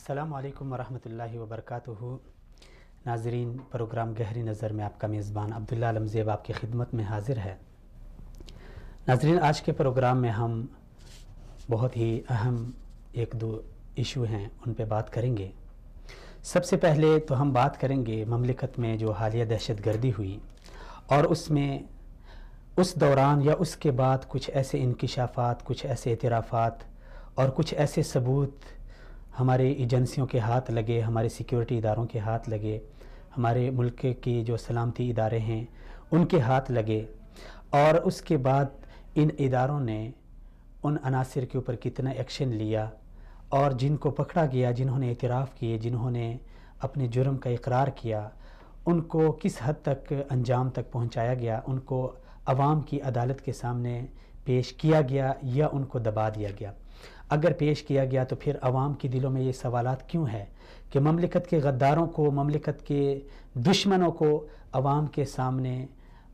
السلام علیکم ورحمۃ اللہ وبرکاتہ۔ ناظرین، پروگرام گہری نظر میں آپ کا میزبان عبداللہ علمزیب آپ کی خدمت میں حاضر ہے۔ ناظرین، آج کے پروگرام میں ہم بہت ہی اہم ایک دو ایشو ہیں، ان پہ بات کریں گے۔ سب سے پہلے تو ہم بات کریں گے مملکت میں جو حالیہ دہشت گردی ہوئی اور اس میں اس دوران یا اس کے بعد کچھ ایسے انکشافات، کچھ ایسے اعترافات اور کچھ ایسے ثبوت ہمارے ایجنسیوں کے ہاتھ لگے، ہمارے سیکیورٹی اداروں کے ہاتھ لگے، ہمارے ملک کی جو سلامتی ادارے ہیں ان کے ہاتھ لگے، اور اس کے بعد ان اداروں نے ان عناصر کے اوپر کتنا ایکشن لیا، اور جن کو پکڑا گیا، جنہوں نے اعتراف کیے، جنہوں نے اپنے جرم کا اقرار کیا، ان کو کس حد تک انجام تک پہنچایا گیا، ان کو عوام کی عدالت کے سامنے پیش کیا گیا یا ان کو دبا دیا گیا۔ اگر پیش کیا گیا تو پھر عوام کے دلوں میں یہ سوالات کیوں ہے کہ مملکت کے غداروں کو، مملکت کے دشمنوں کو عوام کے سامنے،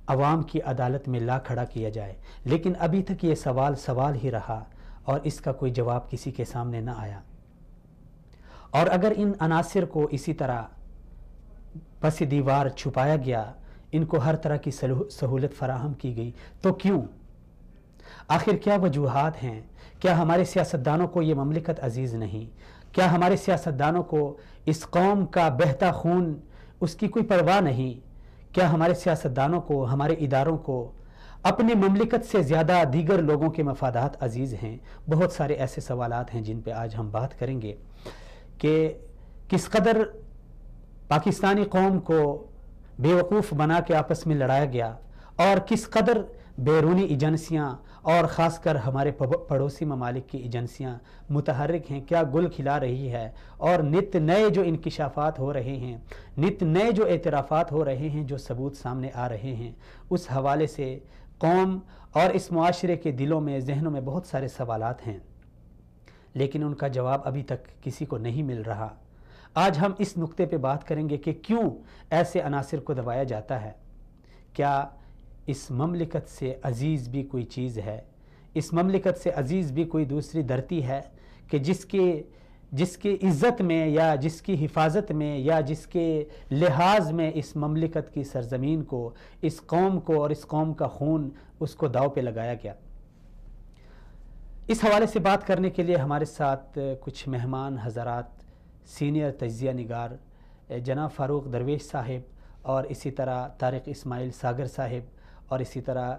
عوام کی عدالت میں لا کھڑا کیا جائے؟ لیکن ابھی تک یہ سوال ہی رہا اور اس کا کوئی جواب کسی کے سامنے نہ آیا۔ اور اگر ان عناصر کو اسی طرح پس دیوار چھپایا گیا، ان کو ہر طرح کی سہولت فراہم کی گئی، تو کیوں؟ آخر کیا وجوہات ہیں؟ کیا ہمارے سیاستدانوں کو یہ مملکت عزیز نہیں؟ کیا ہمارے سیاستدانوں کو اس قوم کا بہتا خون، اس کی کوئی پرواہ نہیں؟ کیا ہمارے سیاستدانوں کو، ہمارے اداروں کو اپنے مملکت سے زیادہ دیگر لوگوں کے مفادات عزیز ہیں؟ بہت سارے ایسے سوالات ہیں جن پہ آج ہم بات کریں گے کہ کس قدر پاکستانی قوم کو بیوقوف بنا کے آپس میں لڑایا گیا، اور کس قدر بیرونی ایجنسیاں اور خاص کر ہمارے پڑوسی ممالک کی ایجنسیاں متحرک ہیں، کیا گل کھلا رہی ہے، اور نت نئے جو انکشافات ہو رہے ہیں، نت نئے جو اعترافات ہو رہے ہیں، جو ثبوت سامنے آ رہے ہیں، اس حوالے سے قوم اور اس معاشرے کے دلوں میں، ذہنوں میں بہت سارے سوالات ہیں، لیکن ان کا جواب ابھی تک کسی کو نہیں مل رہا۔ آج ہم اس نقطے پہ بات کریں گے کہ کیوں ایسے عناصر کو دبایا جاتا ہے۔ کیا اس مملکت سے عزیز بھی کوئی چیز ہے؟ اس مملکت سے عزیز بھی کوئی دوسری دھرتی ہے کہ جس کی عزت میں یا جس کی حفاظت میں یا جس کے لحاظ میں اس مملکت کی سرزمین کو، اس قوم کو اور اس قوم کا خون، اس کو داؤ پہ لگایا گیا؟ اس حوالے سے بات کرنے کے لیے ہمارے ساتھ کچھ مہمان حضرات، سینئر تجزیہ نگار جناب فاروق درویش صاحب، اور اسی طرح طارق اسماعیل ساگر صاحب، اور اسی طرح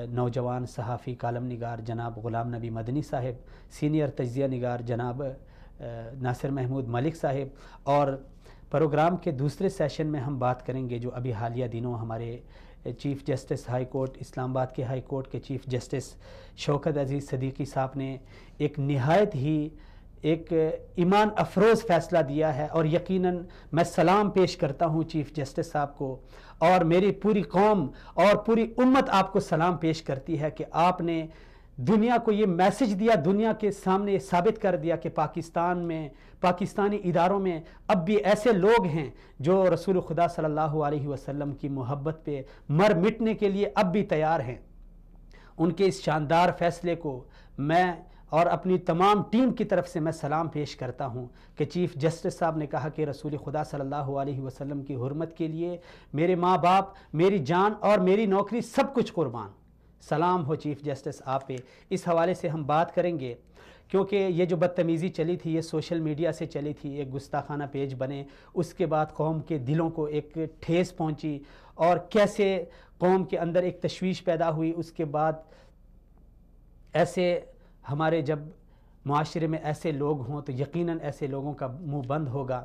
نوجوان صحافی کالم نگار جناب غلام نبی مدنی صاحب، سینئر تجزیہ نگار جناب ناصر محمود ملک صاحب، اور پروگرام کے دوسرے سیشن میں ہم بات کریں گے جو ابھی حالیہ دنوں ہمارے چیف جسٹس ہائی کورٹ اسلام آباد کے ہائی کورٹ کے چیف جسٹس شوکت عزیز صدیقی صاحب نے ایک نہایت ہی ایک ایمان افروز فیصلہ دیا ہے، اور یقیناً میں سلام پیش کرتا ہوں چیف جسٹس صاحب کو، اور میری پوری قوم اور پوری امت آپ کو سلام پیش کرتی ہے کہ آپ نے دنیا کو یہ میسج دیا، دنیا کے سامنے یہ ثابت کر دیا کہ پاکستان میں، پاکستانی اداروں میں اب بھی ایسے لوگ ہیں جو رسول خدا صلی اللہ علیہ وسلم کی محبت پہ مر مٹنے کے لیے اب بھی تیار ہیں۔ ان کے اس شاندار فیصلے کو میں اور اپنی تمام ٹیم کی طرف سے میں سلام پیش کرتا ہوں کہ چیف جسٹس صاحب نے کہا کہ رسول خدا صلی اللہ علیہ وسلم کی حرمت کے لیے میرے ماں باپ، میری جان اور میری نوکری سب کچھ قربان۔ سلام ہو چیف جسٹس آپ پہ۔ اس حوالے سے ہم بات کریں گے کیونکہ یہ جو بدتمیزی چلی تھی یہ سوشل میڈیا سے چلی تھی، ایک گستاخانہ پیج بنے، اس کے بعد قوم کے دلوں کو ایک ٹھیس پہنچی، اور کیسے قوم کے اندر ایک تشویش پیدا ہوئی۔ اس کے بعد ایسے ہمارے جب معاشرے میں ایسے لوگ ہوں تو یقیناً ایسے لوگوں کا منہ بند ہوگا۔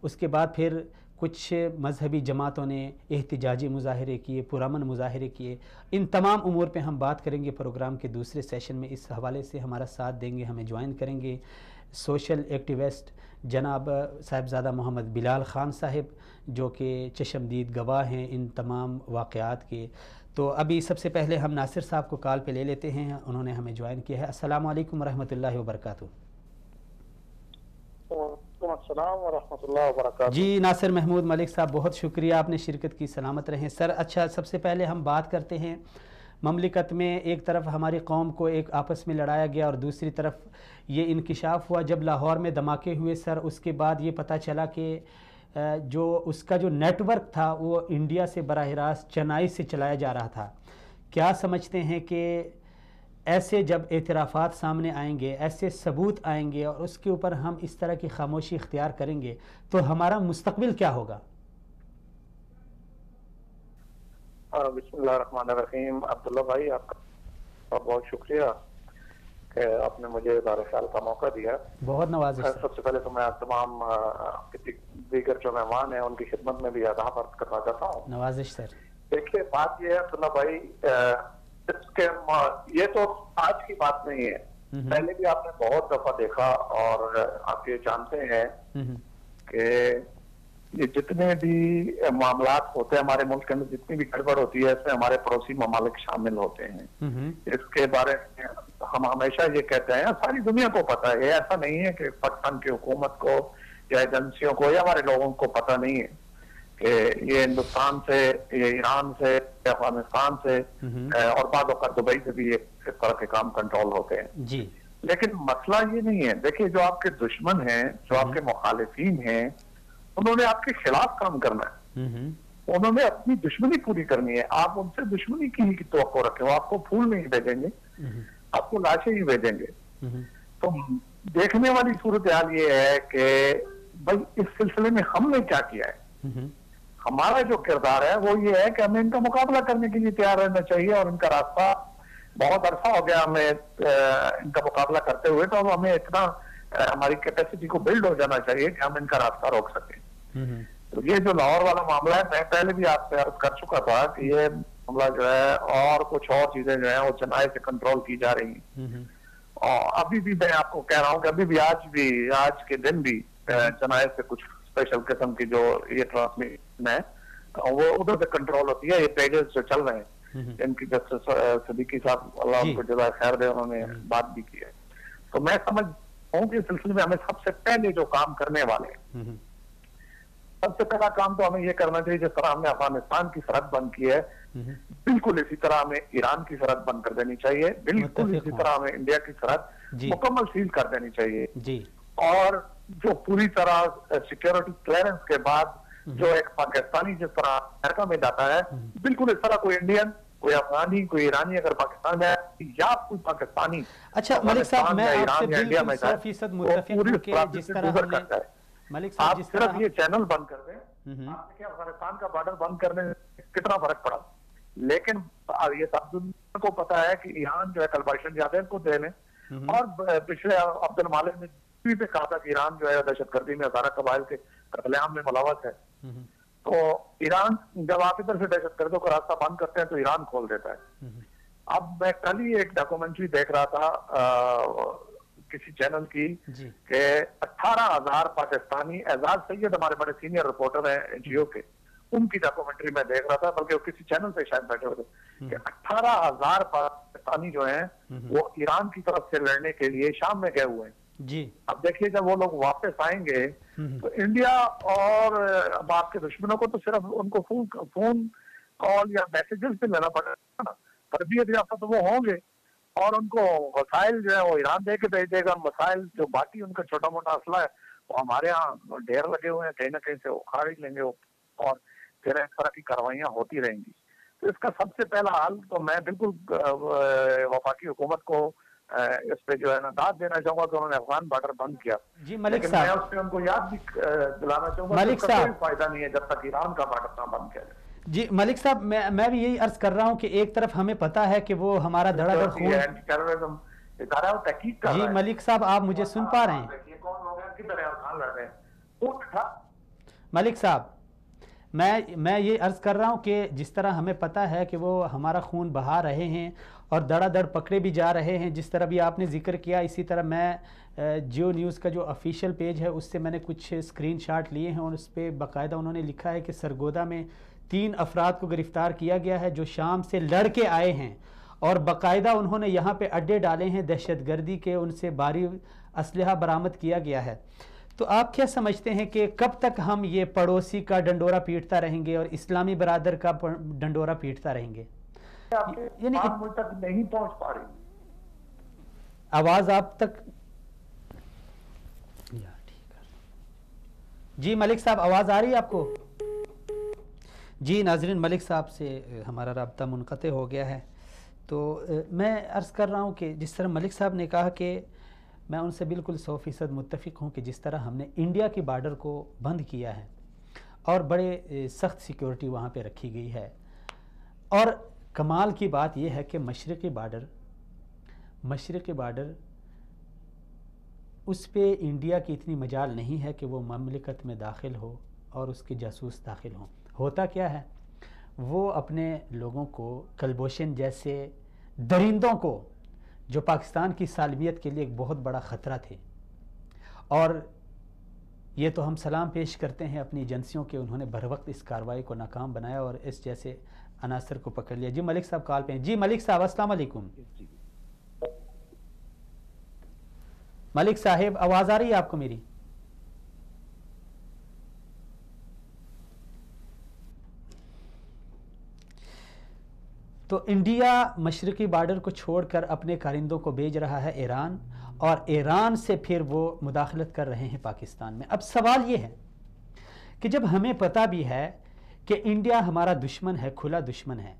اس کے بعد پھر کچھ مذہبی جماعتوں نے احتجاجی مظاہرے کیے، پرامن مظاہرے کیے۔ ان تمام امور پہ ہم بات کریں گے پروگرام کے دوسرے سیشن میں۔ اس حوالے سے ہمارا ساتھ دیں گے، ہمیں جوائن کریں گے سوشل ایکٹیوسٹ جناب صاحبزادہ محمد بلال خان صاحب، جو کہ چشمدید گواہ ہیں ان تمام واقعات کے۔ تو ابھی سب سے پہلے ہم ناصر صاحب کو کال پہ لے لیتے ہیں، انہوں نے ہمیں جوائن کیا ہے۔ السلام علیکم ورحمۃ اللہ وبرکاتہ۔ وعلیکم السلام ورحمۃ اللہ وبرکاتہ۔ جی ناصر محمود ملک صاحب، بہت شکریہ، آپ نے شرکت کی، سلامت رہیں سر۔ اچھا، سب سے پہلے ہم بات کرتے ہیں مملکت میں ایک طرف ہماری قوم کو ایک آپس میں لڑایا گیا اور دوسری طرف یہ انکشاف ہوا جب لاہور میں دھماکے ہوئے سر، اس کے بعد یہ پتہ چلا کہ جو اس کا جو نیٹ ورک تھا وہ انڈیا سے براہ راست چنائی سے چلایا جا رہا تھا۔ کیا سمجھتے ہیں کہ ایسے جب اعترافات سامنے آئیں گے، ایسے ثبوت آئیں گے اور اس کے اوپر ہم اس طرح کی خاموشی اختیار کریں گے تو ہمارا مستقبل کیا ہوگا؟ بسم اللہ الرحمن الرحیم۔ عبداللہ بھائی، آپ کا بہت شکریہ کہ آپ نے مجھے اظہار خیال کا موقع دیا۔ بہت نوازش سر۔ سب سے پہلے تو میں آپ تمام دیگر جو مہمان ہیں ان کی خدمت میں بھی آداب عرض کرنا چاہتا ہوں۔ نوازش سر۔ دیکھیے، بات یہ ہے عبداللہ بھائی، یہ تو آج کی بات نہیں ہے، پہلے بھی آپ نے بہت دفعہ دیکھا اور آپ یہ جانتے ہیں کہ یہ جتنے بھی معاملات ہوتے ہیں ہمارے ملک کے اندر، جتنی بھی گڑبڑ ہوتی ہے، اس میں ہمارے پڑوسی ممالک شامل ہوتے ہیں۔ اس کے بارے میں ہم ہمیشہ یہ کہتے ہیں، ساری دنیا کو پتہ ہے، ایسا نہیں ہے کہ پاکستان کی حکومت کو یا ایجنسیوں کو یا ہمارے لوگوں کو پتہ نہیں ہے کہ یہ ہندوستان سے، یہ ایران سے، افغانستان سے اور بعض اوقات دبئی سے بھی اس طرح کے کام کنٹرول ہوتے ہیں جی۔ لیکن مسئلہ یہ نہیں ہے، دیکھیے جو آپ کے دشمن ہیں، جو آپ کے مخالفین ہیں، انہوں نے آپ کے خلاف کام کرنا ہے، انہوں نے اپنی دشمنی پوری کرنی ہے۔ آپ ان سے دشمنی کی ہی توقع رکھیں، وہ آپ کو پھول نہیں بھیجیں گے، آپ کو لاشیں ہی بھیجیں گے۔ تو دیکھنے والی صورتحال یہ ہے کہ بھائی اس سلسلے میں ہم نے کیا کیا ہے۔ ہمارا جو کردار ہے وہ یہ ہے کہ ہمیں ان کا مقابلہ کرنے کے لیے تیار رہنا چاہیے، اور ان کا راستہ بہت عرصہ ہو گیا ہمیں ان کا مقابلہ کرتے ہوئے، تو ہمیں اتنا ہماری کیپیسٹی کو بلڈ ہو جانا چاہیے کہ ہم ان کا راستہ روک سکیں۔ تو یہ جو لاہور والا معاملہ ہے، میں پہلے بھی آپ سے عرض کر چکا تھا کہ یہ معاملہ جو ہے اور کچھ اور چیزیں جو ہیں وہ چنائی سے کنٹرول کی جا رہی ہیں، اور ابھی بھی میں آپ کو کہہ رہا ہوں کہ ابھی بھی آج کے دن بھی چنائی سے کچھ اسپیشل قسم کی جو یہ ٹرانسمیشن ہے وہ ادھر سے کنٹرول ہوتی ہے۔ یہ پیجز جو چل رہے ہیں جن کی جسٹس صدیقی صاحب، اللہ ان کو جزائے خیر دے، انہوں نے بات بھی کی ہے، تو میں سمجھ ہوں کہ اس سلسلے میں ہمیں سب سے پہلے جو کام کرنے والے ہیں، سب سے پہلا کام تو ہمیں یہ کرنا چاہیے، جس طرح ہم نے افغانستان کی سرحد بند کی ہے، بالکل اسی طرح ہمیں ایران کی سرحد بند کر دینی چاہیے، بالکل اسی طرح ہمیں انڈیا کی سرحد مکمل سیل کر دینی چاہیے، اور جو پوری طرح سیکیورٹی کلیئرنس کے بعد جو ایک پاکستانی جس طرح امریکہ میں جاتا ہے، بالکل اس طرح کوئی انڈین، کوئی افغانی، کوئی ایرانی اگر پاکستان میں یا کوئی پاکستانی، اچھا ملک صاحب، میں آپ سے بالکل 100% متفق ہوں کہ جس طرح ہم نے ملک صاحب آپ صرف یہ چینل بند کر دیں، آپ نے کیا افغانستان کا بارڈر بند کرنے سے کتنا فرق پڑا، لیکن یہ سب دنیا کو پتا ہے کہ ایران جو ہے کلبھاشن جاتے ہیں کو دے لیں، اور پچھلے عبد المالک نے بھی کہا تھا کہ ایران جو ہے دہشت گردی میں ہزارہ قبائل کے قتل عام میں ملوث ہے، تو ایران جب آپ ادھر سے دہشت گردوں کا راستہ بند کرتے ہیں تو ایران کھول دیتا ہے۔ اب میں کل ہی ایک ڈاکومنٹری دیکھ رہا تھا کسی چینل کی کہ 18,000 پاکستانی، اعزاز سید ہمارے بڑے سینئر رپورٹر ہیں این جی او کے، ان کی ڈاکومنٹری میں دیکھ رہا تھا، بلکہ وہ کسی چینل پہ شاید بیٹھے ہوئے تھے، کہ 18,000 پاکستانی جو ہیں وہ ایران کی طرف سے لڑنے کے لیے شام میں گئے ہوئے ہیں جی۔ اب دیکھیے جب وہ لوگ واپس آئیں گے تو انڈیا اور اب آپ کے دشمنوں کو تو صرف ان کو فون کال یا میسیجز پہ لینا پڑے گا، تربیت یافتہ تو وہ ہوں گے، اور ان کو وسائل جو ہے وہ ایران دے کے بھیج دے گا، مسائل جو باقی ان کا چھوٹا موٹا اسلحہ ہے وہ ہمارے ہاں ڈھیر لگے ہوئے ہیں، کہیں نہ کہیں سے وہ اکھاڑ لیں گے، اور پھر اس طرح کی کاروائیاں ہوتی رہیں گی۔ تو اس کا سب سے پہلا حل تو میں بالکل وفاقی حکومت کو اس پہ جو ہے نا داد دینا چاہوں گا کہ انہوں نے افغان بارڈر بند کیا، جی ملک لیکن صاحب، میں اس پہ ان کو یاد بھی دلانا چاہوں گا کہ اس کا کوئی فائدہ نہیں ہے جب تک ایران کا بارڈر نہ بند کیا جائے۔ جی ملک صاحب، میں بھی یہی عرض کر رہا ہوں کہ ایک طرف ہمیں پتا ہے کہ وہ ہمارا دھڑا دھڑ خون، جی ملک صاحب آپ مجھے سن پا رہے ہیں؟ ملک صاحب میں یہ عرض کر رہا ہوں کہ جس طرح ہمیں پتہ ہے کہ وہ ہمارا خون بہا رہے ہیں اور دڑا دڑ پکڑے بھی جا رہے ہیں، جس طرح بھی آپ نے ذکر کیا، اسی طرح میں جیو نیوز کا جو آفیشیل پیج ہے اس سے میں نے کچھ اسکرین شاٹ لیے ہیں، اور اس پہ باقاعدہ انہوں نے لکھا ہے کہ سرگودا میں 3 افراد کو گرفتار کیا گیا ہے جو شام سے لڑ کے آئے ہیں، اور باقاعدہ انہوں نے یہاں پہ اڈے ڈالے ہیں دہشت گردی کے، ان سے بھاری اسلحہ برآمد کیا گیا ہے۔ تو آپ کیا سمجھتے ہیں کہ کب تک ہم یہ پڑوسی کا ڈنڈورا پیٹتا رہیں گے اور اسلامی برادر کا ڈنڈورا پیٹتا رہیں گے؟ آپ کی یعنی بات مجھ تک نہیں پہنچ پا رہی. آواز آپ تک جی ملک صاحب آواز آ رہی ہے آپ کو؟ جی ناظرین ملک صاحب سے ہمارا رابطہ منقطع ہو گیا ہے. تو میں عرض کر رہا ہوں کہ جس طرح ملک صاحب نے کہا کہ میں ان سے بالکل 100% متفق ہوں کہ جس طرح ہم نے انڈیا کی بارڈر کو بند کیا ہے اور بڑے سخت سیکیورٹی وہاں پہ رکھی گئی ہے، اور کمال کی بات یہ ہے کہ مشرقی بارڈر اس پہ انڈیا کی اتنی مجال نہیں ہے کہ وہ مملکت میں داخل ہو اور اس کے جاسوس داخل ہوں. ہوتا کیا ہے، وہ اپنے لوگوں کو کلبوشن جیسے درندوں کو جو پاکستان کی سالمیت کے لیے ایک بہت بڑا خطرہ تھے، اور یہ تو ہم سلام پیش کرتے ہیں اپنی ایجنسیوں کے، انہوں نے بروقت اس کارروائی کو ناکام بنایا اور اس جیسے عناصر کو پکڑ لیا. جی ملک صاحب کال پہ ہیں. جی ملک صاحب السلام علیکم. ملک صاحب آواز آ رہی ہے آپ کو میری؟ تو انڈیا مشرقی بارڈر کو چھوڑ کر اپنے کارندوں کو بھیج رہا ہے ایران، اور ایران سے پھر وہ مداخلت کر رہے ہیں پاکستان میں. اب سوال یہ ہے کہ جب ہمیں پتہ بھی ہے کہ انڈیا ہمارا دشمن ہے، کھلا دشمن ہے،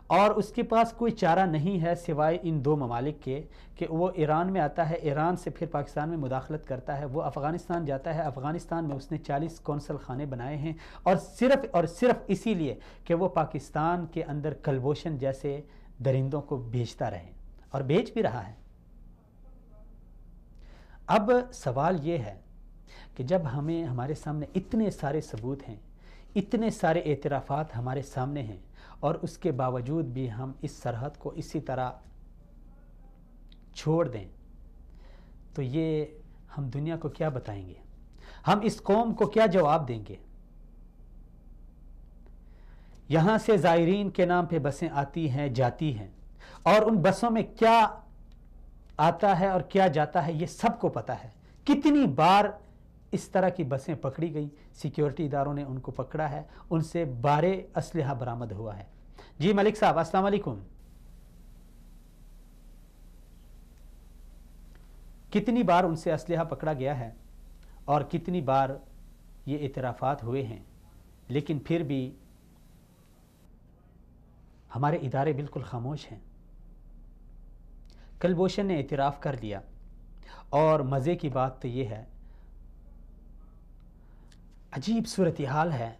اور اس کے پاس کوئی چارہ نہیں ہے سوائے ان دو ممالک کے کہ وہ ایران میں آتا ہے، ایران سے پھر پاکستان میں مداخلت کرتا ہے، وہ افغانستان جاتا ہے، افغانستان میں اس نے 40 قونصل خانے بنائے ہیں، اور صرف اسی لیے کہ وہ پاکستان کے اندر کلبوشن جیسے درندوں کو بھیجتا رہے، اور بھیج بھی رہا ہے. اب سوال یہ ہے کہ جب ہمارے سامنے اتنے سارے ثبوت ہیں، اتنے سارے اعترافات ہمارے سامنے ہیں، اور اس کے باوجود بھی ہم اس سرحد کو اسی طرح چھوڑ دیں، تو یہ ہم دنیا کو کیا بتائیں گے؟ ہم اس قوم کو کیا جواب دیں گے؟ یہاں سے زائرین کے نام پہ بسیں آتی ہیں جاتی ہیں، اور ان بسوں میں کیا آتا ہے اور کیا جاتا ہے یہ سب کو پتہ ہے. کتنی بار اس طرح کی بسیں پکڑی گئی، سیکیورٹی اداروں نے ان کو پکڑا ہے، ان سے بارے اسلحہ برآمد ہوا ہے. جی ملک صاحب السلام علیکم. کتنی بار ان سے اسلحہ پکڑا گیا ہے اور کتنی بار یہ اعترافات ہوئے ہیں، لیکن پھر بھی ہمارے ادارے بالکل خاموش ہیں. کلبوشن نے اعتراف کر لیا، اور مزے کی بات تو یہ ہے، عجیب صورتحال ہے.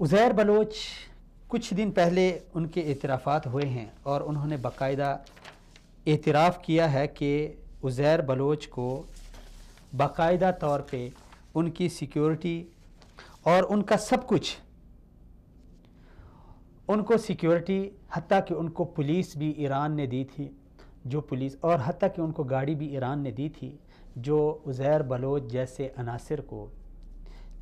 عزیر بلوچ کچھ دن پہلے ان کے اعترافات ہوئے ہیں، اور انہوں نے باقاعدہ اعتراف کیا ہے کہ عزیر بلوچ کو باقاعدہ طور پہ ان کی سیکیورٹی اور ان کا سب کچھ، ان کو سیکیورٹی، حتیٰ کہ ان کو پولیس بھی ایران نے دی تھی، جو پولیس، اور حتیٰ کہ ان کو گاڑی بھی ایران نے دی تھی جو عزیر بلوچ جیسے عناصر کو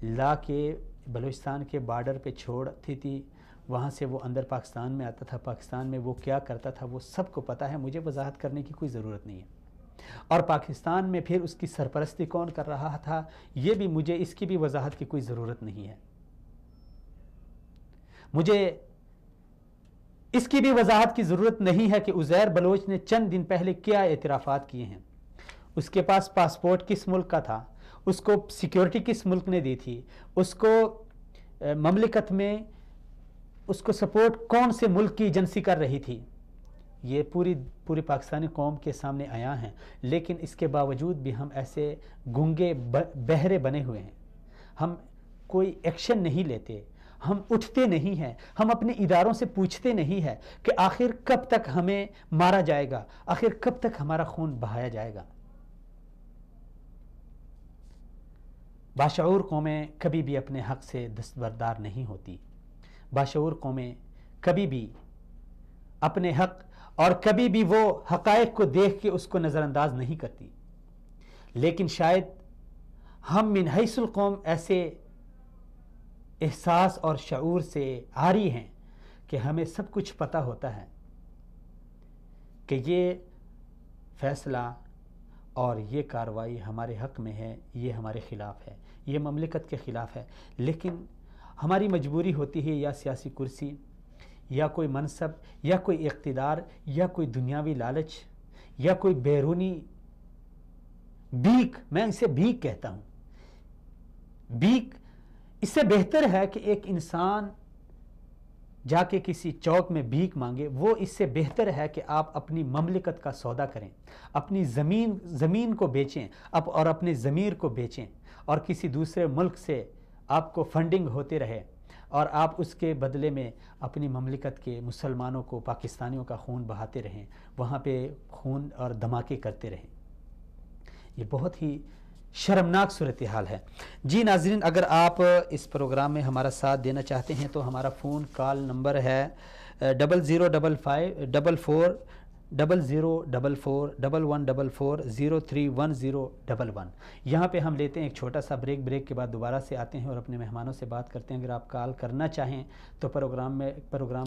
لا کے بلوچستان کے بارڈر پہ چھوڑتی تھی. وہاں سے وہ اندر پاکستان میں آتا تھا، پاکستان میں وہ کیا کرتا تھا وہ سب کو پتہ ہے، مجھے وضاحت کرنے کی کوئی ضرورت نہیں ہے. اور پاکستان میں پھر اس کی سرپرستی کون کر رہا تھا یہ بھی مجھے اس کی بھی وضاحت کی کوئی ضرورت نہیں ہے. مجھے اس کی بھی وضاحت کی ضرورت نہیں ہے کہ عزیر بلوچ نے چند دن پہلے کیا اعترافات کیے ہیں. اس کے پاس پاسپورٹ کس ملک کا تھا، اس کو سیکیورٹی کس ملک نے دی تھی، اس کو مملکت میں اس کو سپورٹ کون سے ملک کی ایجنسی کر رہی تھی، یہ پوری پاکستانی قوم کے سامنے آیا ہیں. لیکن اس کے باوجود بھی ہم ایسے گنگے بہرے بنے ہوئے ہیں، ہم کوئی ایکشن نہیں لیتے، ہم اٹھتے نہیں ہیں، ہم اپنے اداروں سے پوچھتے نہیں ہیں کہ آخر کب تک ہمیں مارا جائے گا، آخر کب تک ہمارا خون بہایا جائے گا. باشعور قومیں کبھی بھی اپنے حق سے دستبردار نہیں ہوتی، باشعور قومیں کبھی بھی اپنے حق اور کبھی بھی وہ حقائق کو دیکھ کے اس کو نظر انداز نہیں کرتی. لیکن شاید ہم من حیث القوم ایسے احساس اور شعور سے عاری ہیں کہ ہمیں سب کچھ پتہ ہوتا ہے کہ یہ فیصلہ اور یہ کارروائی ہمارے حق میں ہے، یہ ہمارے خلاف ہے، یہ مملکت کے خلاف ہے. لیکن ہماری مجبوری ہوتی ہے یا سیاسی کرسی یا کوئی منصب یا کوئی اقتدار یا کوئی دنیاوی لالچ یا کوئی بیرونی بھیک، میں اسے بھیک کہتا ہوں، بھیک، اس سے بہتر ہے کہ ایک انسان جا کے کسی چوک میں بھیک مانگے، وہ اس سے بہتر ہے کہ آپ اپنی مملکت کا سودا کریں، اپنی زمین کو بیچیں اور اپنے ضمیر کو بیچیں، اور کسی دوسرے ملک سے آپ کو فنڈنگ ہوتے رہے اور آپ اس کے بدلے میں اپنی مملکت کے مسلمانوں کو، پاکستانیوں کا خون بہاتے رہیں، وہاں پہ خون اور دھماکے کرتے رہیں۔ یہ بہت ہی شرمناک صورتحال ہے۔ جی ناظرین، اگر آپ اس پروگرام میں ہمارا ساتھ دینا چاہتے ہیں تو ہمارا فون کال نمبر ہے 005500441144031011۔ یہاں پہ ہم لیتے ہیں ایک چھوٹا سا بریک کے بعد دوبارہ سے آتے ہیں اور اپنے مہمانوں سے بات کرتے ہیں۔ اگر آپ کال کرنا چاہیں تو پروگرام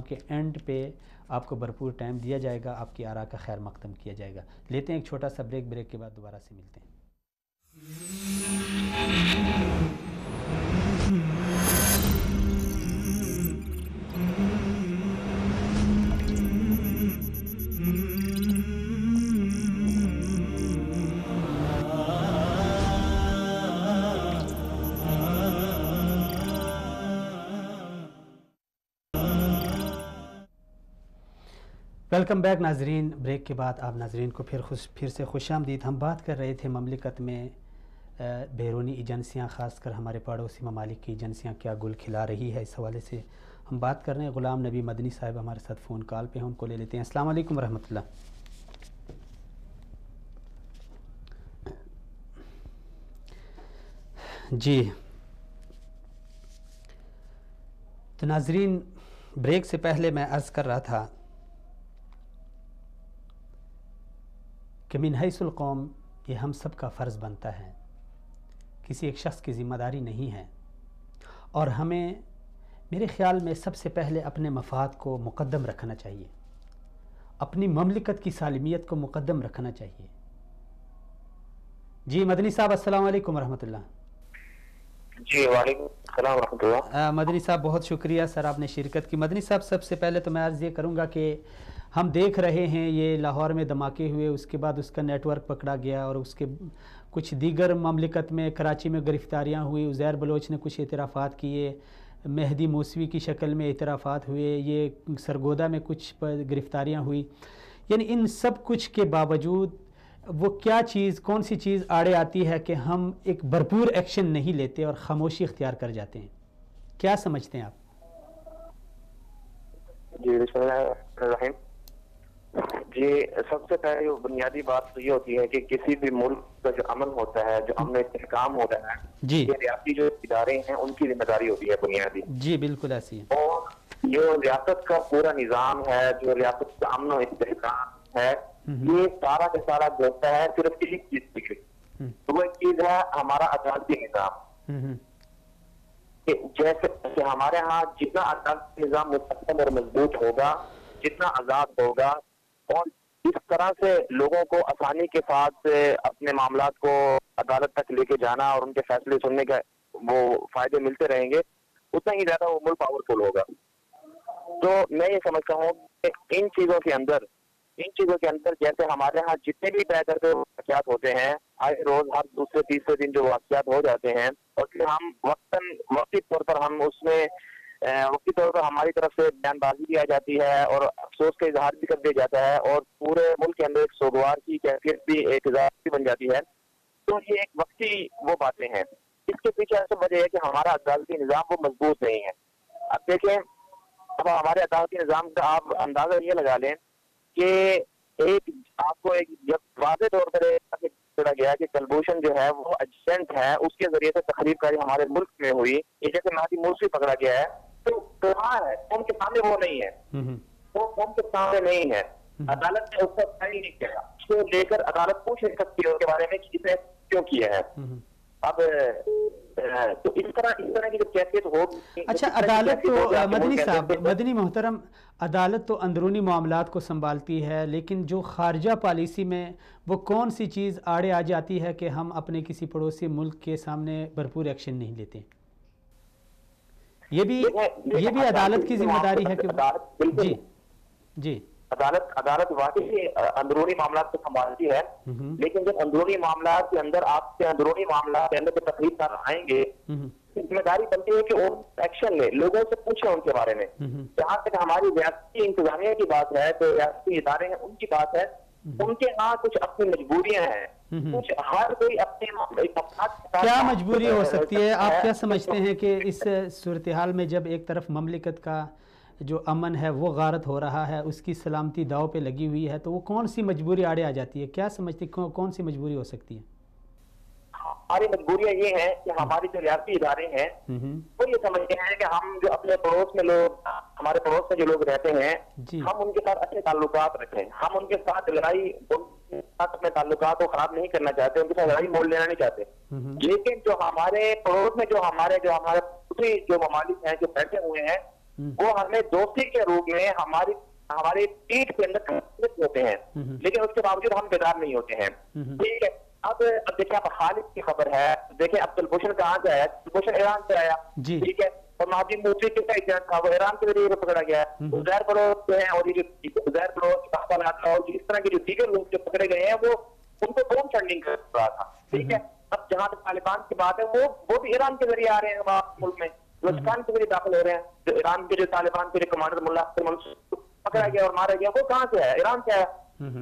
کے اینڈ پہ آپ کو بھرپور ٹائم دیا جائے گا، آپ کی آراء کا خیر مقدم کیا جائے گا۔ لیتے ہیں ایک چھوٹا سا بریک کے بعد دوبارہ سے ملتے ہیں۔ ویلکم بیک ناظرین، بریک کے بعد آپ ناظرین کو پھر سے خوش آمدید۔ ہم بات کر رہے تھے مملکت میں بیرونی ایجنسیاں، خاص کر ہمارے پڑوسی ممالک کی ایجنسیاں کیا گل کھلا رہی ہے، اس حوالے سے ہم بات کر رہے ہیں۔ غلام نبی مدنی صاحب ہمارے ساتھ فون کال پہ ہیں، ان کو لے لیتے ہیں۔ السلام علیکم ورحمۃ اللہ۔ جی تو ناظرین، بریک سے پہلے میں عرض کر رہا تھا کہ من حیث القوم یہ ہم سب کا فرض بنتا ہے، کسی ایک شخص کی ذمہ داری نہیں ہے، اور ہمیں میرے خیال میں سب سے پہلے اپنے مفاد کو مقدم رکھنا چاہیے، اپنی مملکت کی سالمیت کو مقدم رکھنا چاہیے۔ جی مدنی صاحب، السلام علیکم ورحمۃ اللہ۔ جی وعلیکم السلام ورحمۃ اللہ۔ مدنی صاحب بہت شکریہ سر، آپ نے شرکت کی۔ مدنی صاحب، سب سے پہلے تو میں عرض یہ کروں گا کہ ہم دیکھ رہے ہیں یہ لاہور میں دھماکے ہوئے، اس کے بعد اس کا نیٹ ورک پکڑا گیا، اور اس کے کچھ دیگر مملکت میں کراچی میں گرفتاریاں ہوئی، عزیر بلوچ نے کچھ اعترافات کیے، مہدی موسوی کی شکل میں اعترافات ہوئے، یہ سرگودا میں کچھ گرفتاریاں ہوئی۔ یعنی ان سب کچھ کے باوجود وہ کیا چیز، کون سی چیز آڑے آتی ہے کہ ہم ایک بھرپور ایکشن نہیں لیتے اور خاموشی اختیار کر جاتے ہیں؟ کیا سمجھتے ہیں آپ؟ جی بسم اللہ الرحمن الرحیم۔ جی سب سے پہلے بنیادی بات تو یہ ہوتی ہے کہ کسی بھی ملک کا جو امن ہوتا ہے، جو امن استحکام ہوتا ہے، جی یہ ریاستی جو ادارے ہیں ان کی ذمہ داری ہوتی ہے بنیادی۔ جی بالکل ایسی ہے۔ اور جو ریاست کا پورا نظام ہے، جو ریاست کا امن و استحکام ہے، یہ سارا کا سارا گزرتا ہے صرف ایک چیز کی، تو وہ ایک چیز ہے ہمارا عدالتی نظام۔ جیسے کہ ہمارے ہاں جتنا عدالتی نظام مستحکم اور مضبوط ہوگا، جتنا آزاد ہوگا، اور اس طرح سے لوگوں کو آسانی کے ساتھ اپنے معاملات کو عدالت تک لے کے جانا اور ان کے فیصلے سننے کا وہ فائدے ملتے رہیں گے، اتنا ہی زیادہ وہ ملک پاورفل ہوگا۔ تو میں یہ سمجھتا ہوں کہ ان چیزوں کے اندر جیسے ہمارے ہاں جتنے بھی طے کرتے واقعات ہوتے ہیں، آئے روز ہر دوسرے تیسرے دن جو واقعات ہو جاتے ہیں، اور پھر ہم وقتی طور پر ہم اس میں وقتی طور پر ہماری طرف سے بیان بازی کی جاتی ہے اور افسوس کا اظہار بھی کر دیا جاتا ہے، اور پورے ملک کے اندر ایک سوگوار کی کیفیت بھی ایک اظہار بھی بن جاتی ہے۔ تو یہ ایک وقتی وہ باتیں ہیں، اس کے پیچھے اصل وجہ ہے کہ ہمارا عدالتی نظام وہ مضبوط نہیں ہے۔ اب دیکھیں، اب ہمارے عدالتی نظام کا آپ اندازہ یہ لگا لیں کہ آپ کو جب واضح طور پر چلا گیا کہ کلبھوشن جو ہے وہ ایجنٹ ہے، اس کے ذریعے سے تخریب کاری ہمارے ملک میں ہوئی، یہ جیسے مہدی موسوی پکڑا گیا ہے، تو کہاں ہے قوم کے سامنے؟ وہ نہیں ہے، وہ قوم کے سامنے نہیں ہے۔ عدالت نے اس کا فائل نہیں کیا، اس کو لے کر عدالت پوچھ نہیں سکتی ہے اس کے بارے میں کہ اسے کیوں کیا ہے۔ اب تو اس طرح کی جو کیفیت ہو، اچھا عدالت تو مدنی صاحب، مدنی محترم، عدالت تو اندرونی معاملات کو سنبھالتی ہے، لیکن جو خارجہ پالیسی میں وہ کون سی چیز آڑے آ جاتی ہے کہ ہم اپنے کسی پڑوسی ملک کے سامنے بھرپور ایکشن نہیں لیتے؟ یہ بھی عدالت کی ذمہ داری ہے کہ جی جی عدالت واقعی اندرونی معاملات کو سنبھالتی ہے، لیکن جب اندرونی معاملات کے اندر آپ کے اندرونی معاملات کے اندر تقریب کر آئیں گے، ذمہ داری بنتی ہے کہ وہ ایکشن لے، لوگوں سے پوچھیں ان کے بارے میں. جہاں تک ہماری ریاستی انتظامیہ کی بات ہے، تو ریاستی ادارے ہیں ان کی بات ہے، ان کے ہاں کچھ اپنی مجبوریاں ہیں، کچھ ہر کوئی اپنے کیا مجبوری ہو سکتی ہے؟ آپ کیا سمجھتے ہیں کہ اس صورتحال میں جب ایک طرف مملکت کا جو امن ہے وہ غارت ہو رہا ہے، اس کی سلامتی داؤ پہ لگی ہوئی ہے، تو وہ کون سی مجبوری آڑے آ جاتی ہے؟ کیا سمجھتے کون سی مجبوری ہو سکتی ہے؟ ہماری مجبوریاں یہ ہیں کہ ہماری جو ریاستی ادارے ہیں وہ یہ سمجھتے ہیں کہ ہم جو اپنے پڑوس میں لوگ، ہمارے پڑوس میں جو لوگ رہتے ہیں، ہم ان کے ساتھ اچھے تعلقات رکھیں، ہم ان کے ساتھ لڑائی اپنے تعلقات کو خراب نہیں کرنا چاہتے، ان کے ساتھ لڑائی مول لینا نہیں چاہتے. لیکن جو ہمارے پڑوس میں جو ہمارے دوسری جو ممالک ہیں جو بیٹھے ہوئے ہیں، وہ ہمیں دوستی کے روپ میں ہماری پیٹھ کے اندر ہوتے ہیں، لیکن اس کے باوجود ہم بیدار نہیں ہوتے ہیں. ٹھیک ہے، اب دیکھیں آپ خالد کی خبر ہے، دیکھیں عبدالبشر کہاں سے آیا؟ عبدالبشر ایران سے آیا، ٹھیک ہے، اور مہدی موسی کا ایجنٹ تھا، وہ ایران کے ذریعے پکڑا گیا. عزیر بلوچ جو ہیں، اور یہ جو عزیر بلوچ اور اس طرح کے جو دیگر لوگ جو پکڑے گئے ہیں، وہ ان کو بوم فنڈنگ کر رہا تھا. ٹھیک ہے، اب جہاں تک طالبان کی بات ہے، وہ بھی ایران کے ذریعے آ رہے ہیں ہمارے ملک میں، بلوچستان کے ذریعے داخل ہو رہے ہیں. جو ایران کے جو طالبان کے جو کمانڈر ملا منصور پکڑا گیا اور مارا گیا، وہ کہاں سے آیا؟ ایران سے آیا.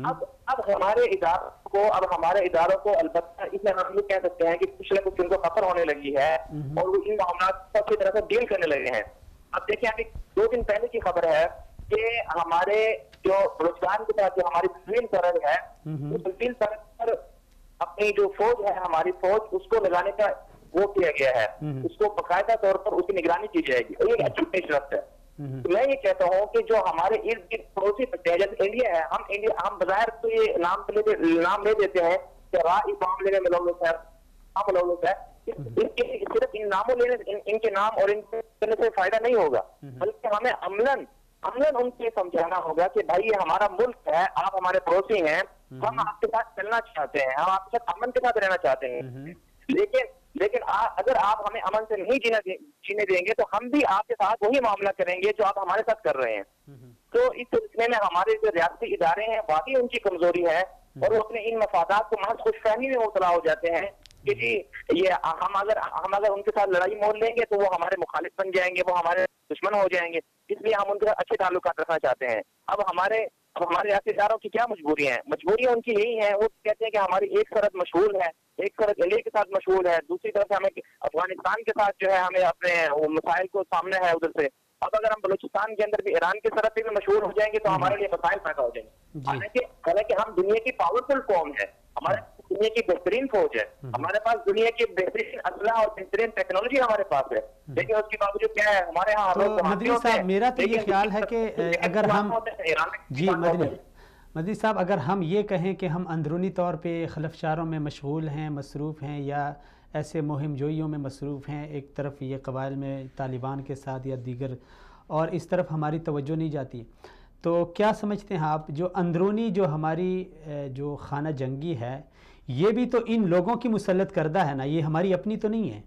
اب ہمارے اداروں کو البتہ اس میں ہم یہ کہہ سکتے ہیں کہ کچھ نہ کچھ ان کو خطر ہونے لگی ہے اور وہ ان معاملات کو اچھی طرح سے ڈیل کرنے لگے ہیں. اب دیکھیں، ابھی 2 دن پہلے کی خبر ہے کہ ہمارے جو بلوچستان کے ساتھ جو ہماری بحرین سرحد ہے، اس بحرین سرحد پر اپنی جو فوج ہے، ہماری فوج، اس کو لگانے کا وہ کیا گیا ہے، اس کو باقاعدہ طور پر اس کی نگرانی کی جائے گی، اور یہ اچھی پیش رفت ہے. میں یہ کہتا ہوں کہ جو ہمارے ارد گرد پڑوسی بچے ہیں، جیسے انڈیا ہے، ہم بظاہر تو یہ نام لے دیتے ہیں کہ اس معاملے میں ملوث ہے، صرف ان ناموں لینے، ان کے نام اور ان کرنے سے فائدہ نہیں ہوگا، بلکہ ہمیں عملاً ان سے سمجھانا ہوگا کہ بھائی یہ ہمارا ملک ہے، آپ ہمارے پڑوسی ہیں، ہم آپ کے ساتھ چلنا چاہتے ہیں، ہم آپ کے ساتھ امن کے ساتھ رہنا چاہتے ہیں. لیکن اگر آپ ہمیں امن سے نہیں جینے دیں گے تو ہم بھی آپ کے ساتھ وہی معاملہ کریں گے جو آپ ہمارے ساتھ کر رہے ہیں. تو اس سلسلے میں ہمارے جو ریاستی ادارے ہیں واقعی ان کی کمزوری ہے، اور وہ اپنے ان مفادات کو محض خوش فہمی میں مبتلا ہو جاتے ہیں کہ جی یہ ہم اگر ان کے ساتھ لڑائی مول لیں گے تو وہ ہمارے مخالف بن جائیں گے، وہ ہمارے دشمن ہو جائیں گے، اس لیے ہم ان کے ساتھ اچھے تعلقات رکھنا چاہتے ہیں. اب ہمارے ریاستی اداروں کی کیا مجبوریاں ہیں؟ مجبوریاں ان کی یہی ہیں، وہ کہتے ہیں کہ ہماری ایک سرحد مشغول ہے، ایک سرحد علیہ کے ساتھ مشغول ہے، دوسری طرف ہمیں افغانستان کے ساتھ جو ہے ہمیں اپنے مسائل کو سامنے ہے ادھر سے. اب اگر ہم بلوچستان کے اندر بھی ایران کی سرحد پہ بھی مشغول ہو جائیں گے تو ہمارے لیے مسائل پیدا ہو جائیں گے. حالانکہ ہم دنیا کی پاورفل قوم ہے، ہمارے دنیا کی بہترین فوج ہے، ہمارے پاس دنیا کی بہترین اسلحہ اور بہترین ٹیکنالوجی ہمارے پاس ہے، لیکن اس کے باوجود کیا ہے ہمارے یہاں مدنی صاحب، میرا تو یہ خیال ہے کہ اگر ہم مدنی صاحب اگر ہم یہ کہیں کہ ہم اندرونی طور پہ خلفشاروں میں مشغول ہیں، مصروف ہیں، یا ایسے مہم جوئیوں میں مصروف ہیں، ایک طرف یہ قبائل میں طالبان کے ساتھ یا دیگر، اور اس طرف ہماری توجہ نہیں جاتی، تو کیا سمجھتے ہیں آپ جو اندرونی جو ہماری جو خانہ جنگی ہے، یہ بھی تو ان لوگوں کی مسلط کردہ ہے نا، یہ ہماری اپنی تو نہیں ہے؟